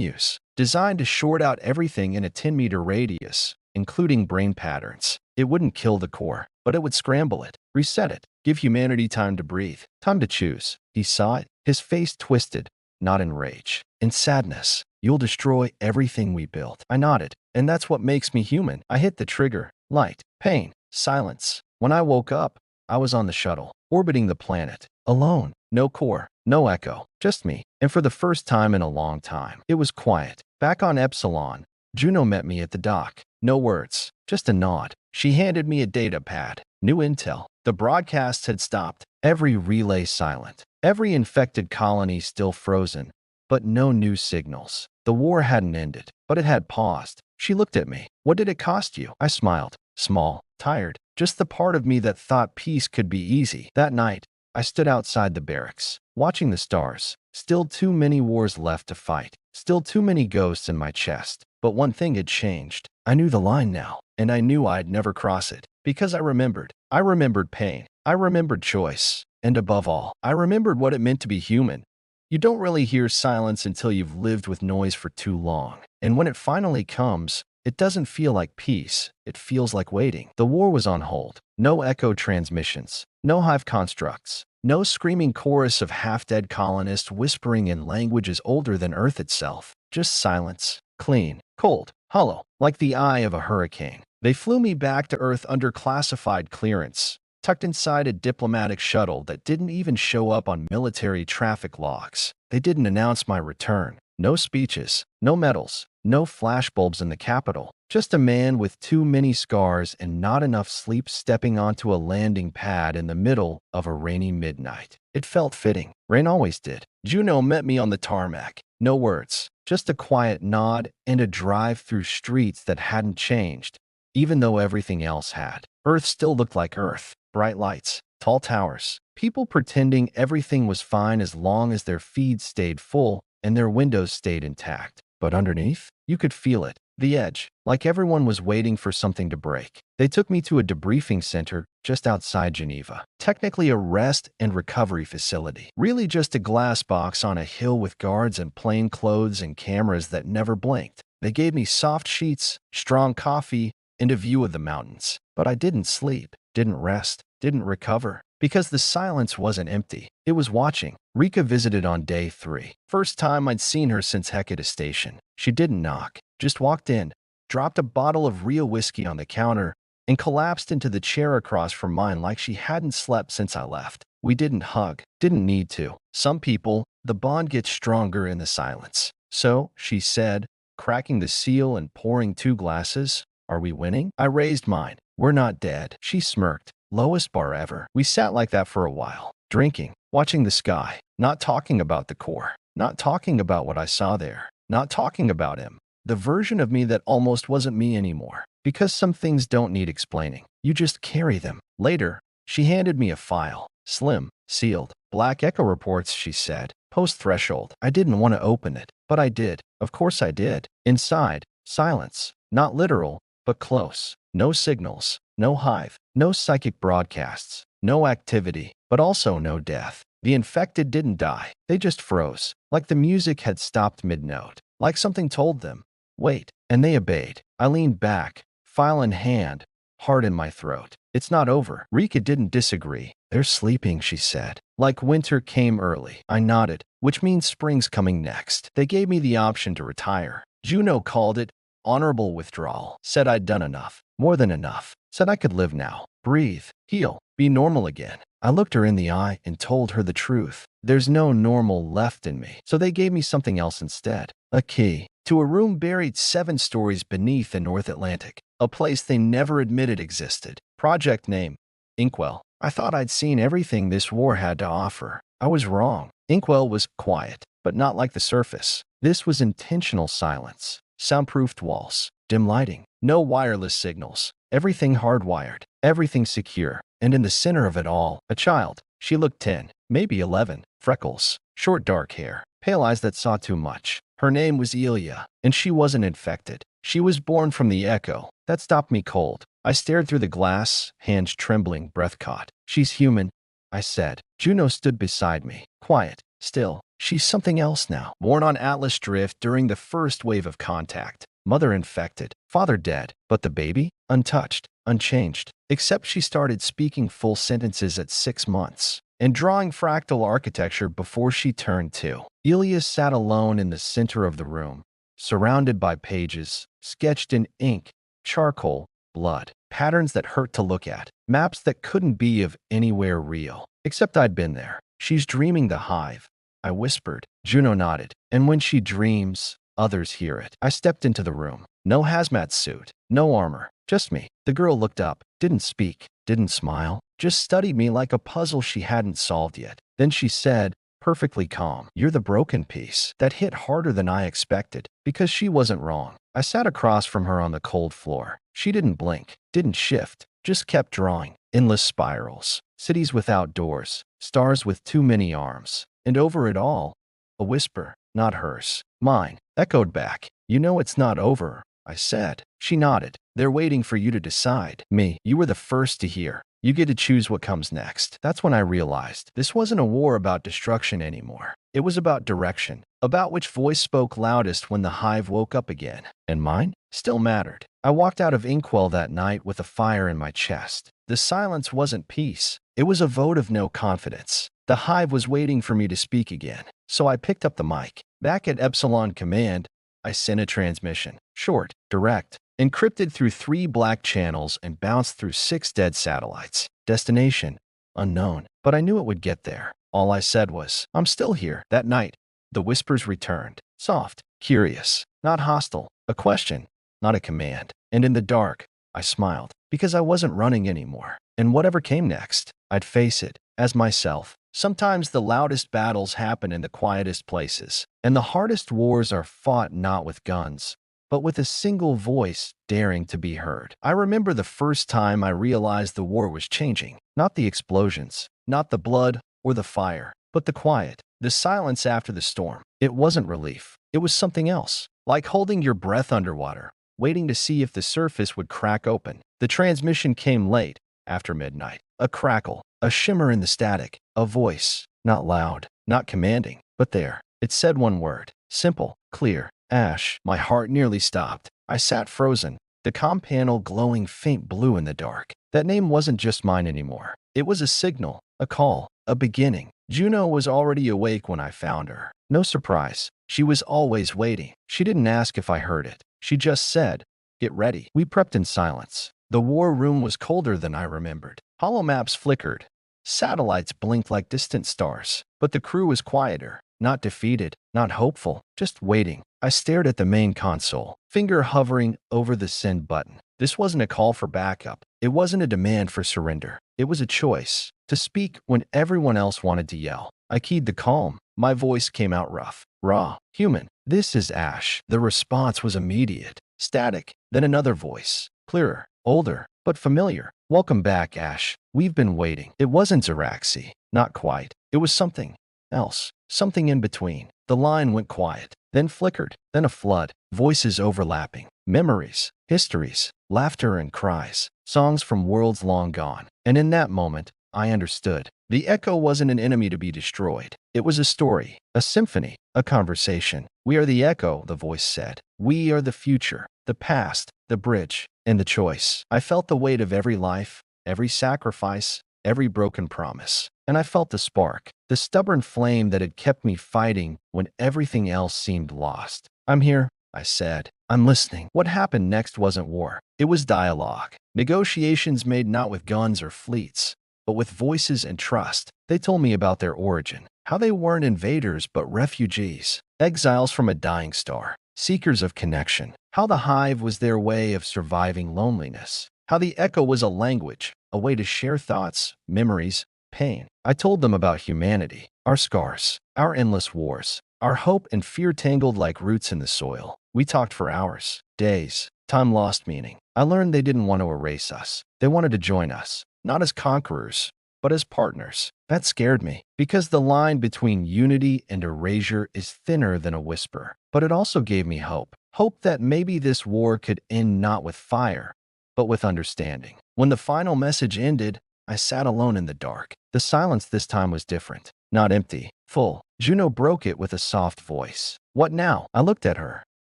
use, designed to short out everything in a 10-meter radius, including brain patterns. It wouldn't kill the core, but it would scramble it, reset it, give humanity time to breathe, time to choose. He saw it, his face twisted, not in rage, in sadness. You'll destroy everything we built. I nodded, and that's what makes me human. I hit the trigger, light, pain, silence. When I woke up, I was on the shuttle, orbiting the planet, alone, no core, no echo, just me. And for the first time in a long time, it was quiet. Back on Epsilon, Juno met me at the dock. No words, just a nod. She handed me a data pad. New intel. The broadcasts had stopped. Every relay silent. Every infected colony still frozen. But no new signals. The war hadn't ended, but it had paused. She looked at me. What did it cost you? I smiled. Small, tired. Just the part of me that thought peace could be easy. That night, I stood outside the barracks, watching the stars. Still too many wars left to fight. Still too many ghosts in my chest. But one thing had changed. I knew the line now, and I knew I'd never cross it. Because I remembered. I remembered pain. I remembered choice. And above all, I remembered what it meant to be human. You don't really hear silence until you've lived with noise for too long. And when it finally comes, it doesn't feel like peace. It feels like waiting. The war was on hold. No echo transmissions. No hive constructs. No screaming chorus of half-dead colonists whispering in languages older than Earth itself. Just silence. Clean. Cold. Hollow. Like the eye of a hurricane. They flew me back to Earth under classified clearance, tucked inside a diplomatic shuttle that didn't even show up on military traffic logs. They didn't announce my return. No speeches, no medals, no flashbulbs in the capital. Just a man with too many scars and not enough sleep stepping onto a landing pad in the middle of a rainy midnight. It felt fitting. Rain always did. Juno met me on the tarmac. No words, just a quiet nod and a drive through streets that hadn't changed, even though everything else had. Earth still looked like Earth. Bright lights, tall towers, people pretending everything was fine as long as their feeds stayed full and their windows stayed intact. But underneath, you could feel it, the edge, like everyone was waiting for something to break. They took me to a debriefing center just outside Geneva. Technically a rest and recovery facility. Really just a glass box on a hill with guards in plain clothes and cameras that never blinked. They gave me soft sheets, strong coffee, and a view of the mountains. But I didn't sleep, didn't rest, didn't recover. Because the silence wasn't empty. It was watching. Rika visited on day 3. First time I'd seen her since Hecate Station. She didn't knock, just walked in, dropped a bottle of real whiskey on the counter, and collapsed into the chair across from mine like she hadn't slept since I left. We didn't hug, didn't need to. Some people, the bond gets stronger in the silence. So, she said, cracking the seal and pouring 2 glasses, "Are we winning?" I raised mine. "We're not dead." She smirked. "Lowest bar ever." We sat like that for a while, drinking, watching the sky, not talking about the core, not talking about what I saw there, not talking about him. The version of me that almost wasn't me anymore. Because some things don't need explaining. You just carry them. Later, she handed me a file. Slim, sealed. Black Echo reports, she said. Post-threshold. I didn't want to open it, but I did. Of course I did. Inside, silence. Not literal, but close. No signals. No hive. No psychic broadcasts. No activity, but also no death. The infected didn't die. They just froze. Like the music had stopped mid-note. Like something told them, wait, and they obeyed. I leaned back, file in hand, heart in my throat. It's not over. Rika didn't disagree. They're sleeping, she said. Like winter came early. I nodded, which means spring's coming next. They gave me the option to retire. Juno called it honorable withdrawal. Said I'd done enough. More than enough. Said I could live now. Breathe. Heal. Be normal again. I looked her in the eye and told her the truth. There's no normal left in me. So they gave me something else instead. A key to a room buried 7 stories beneath the North Atlantic. A place they never admitted existed. Project name, Inkwell. I thought I'd seen everything this war had to offer. I was wrong. Inkwell was quiet, but not like the surface. This was intentional silence. Soundproofed walls, dim lighting, no wireless signals. Everything hardwired, everything secure. And in the center of it all, a child. She looked 10, maybe 11, freckles, short dark hair, pale eyes that saw too much. Her name was Ilya, and she wasn't infected. She was born from the echo. That stopped me cold. I stared through the glass, hands trembling, breath caught. She's human, I said. Juno stood beside me, quiet, still. She's something else now. Born on Atlas Drift during the first wave of contact. Mother infected, father dead, but the baby? Untouched, unchanged. Except she started speaking full sentences at 6 months and drawing fractal architecture before she turned 2. Ilya sat alone in the center of the room, surrounded by pages, sketched in ink, charcoal, blood, patterns that hurt to look at, maps that couldn't be of anywhere real. Except I'd been there. She's dreaming the hive, I whispered. Juno nodded. And when she dreams, others hear it. I stepped into the room. No hazmat suit, no armor, just me. The girl looked up, didn't speak, didn't smile, just studied me like a puzzle she hadn't solved yet. Then she said, perfectly calm, "You're the broken piece." That hit harder than I expected, because she wasn't wrong. I sat across from her on the cold floor. She didn't blink, didn't shift, just kept drawing. Endless spirals, cities without doors, stars with too many arms. And over it all, a whisper, not hers, mine, echoed back. "You know it's not over," I said. She nodded. "They're waiting for you to decide." Me, you were the first to hear. You get to choose what comes next. That's when I realized this wasn't a war about destruction anymore. It was about direction, about which voice spoke loudest when the hive woke up again. And mine still mattered. I walked out of Inkwell that night with a fire in my chest. The silence wasn't peace. It was a vote of no confidence. The hive was waiting for me to speak again. So I picked up the mic. Back at Epsilon Command, I sent a transmission. Short, direct, encrypted through 3 black channels and bounced through 6 dead satellites. Destination, unknown. But I knew it would get there. All I said was, "I'm still here." That night, the whispers returned. Soft, curious, not hostile. A question, not a command. And in the dark, I smiled. Because I wasn't running anymore. And whatever came next, I'd face it, as myself. Sometimes the loudest battles happen in the quietest places. And the hardest wars are fought not with guns, but with a single voice daring to be heard. I remember the first time I realized the war was changing. Not the explosions, not the blood or the fire, but the quiet, the silence after the storm. It wasn't relief. It was something else, like holding your breath underwater, waiting to see if the surface would crack open. The transmission came late, after midnight. A crackle, a shimmer in the static, a voice, not loud, not commanding, but there. It said one word, simple, clear, Ash. My heart nearly stopped. I sat frozen, the comm panel glowing faint blue in the dark. That name wasn't just mine anymore. It was a signal, a call, a beginning. Juno was already awake when I found her. No surprise. She was always waiting. She didn't ask if I heard it. She just said, "Get ready." We prepped in silence. The war room was colder than I remembered. Holomaps flickered. Satellites blinked like distant stars. But the crew was quieter. Not defeated, not hopeful, just waiting. I stared at the main console, finger hovering over the send button. This wasn't a call for backup. It wasn't a demand for surrender. It was a choice to speak when everyone else wanted to yell. I keyed the calm. My voice came out rough. raw, human. "This is Ash." The response was immediate, static. Then another voice, clearer, older, but familiar. "Welcome back, Ash. We've been waiting." It wasn't Zeraxi. Not quite. It was something else. Something in between. The line went quiet, then flickered, then a flood. Voices overlapping. Memories, histories, laughter and cries. Songs from worlds long gone. And in that moment, I understood. The echo wasn't an enemy to be destroyed. It was a story, a symphony, a conversation. "We are the echo," the voice said. "We are the future, the past, the bridge, and the choice." I felt the weight of every life, every sacrifice, every broken promise. And I felt the spark, the stubborn flame that had kept me fighting when everything else seemed lost. "I'm here," I said. "I'm listening." What happened next wasn't war. It was dialogue. Negotiations made not with guns or fleets, but with voices and trust. They told me about their origin, how they weren't invaders but refugees, exiles from a dying star, seekers of connection, how the hive was their way of surviving loneliness, how the echo was a language, a way to share thoughts, memories, pain. I told them about humanity, our scars, our endless wars, our hope and fear tangled like roots in the soil. We talked for hours, days. Time lost meaning. I learned they didn't want to erase us. They wanted to join us, not as conquerors, but as partners. That scared me, because the line between unity and erasure is thinner than a whisper. But it also gave me hope. Hope that maybe this war could end not with fire, but with understanding. When the final message ended, I sat alone in the dark. The silence this time was different. Not empty, full. Juno broke it with a soft voice. "What now?" I looked at her,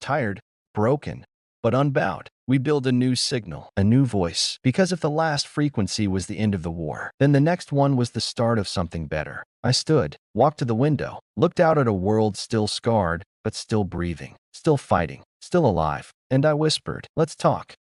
tired, broken, but unbowed. "We build a new signal, a new voice. Because if the last frequency was the end of the war, then the next one was the start of something better." I stood, walked to the window, looked out at a world still scarred, but still breathing, still fighting, still alive. And I whispered, "Let's talk."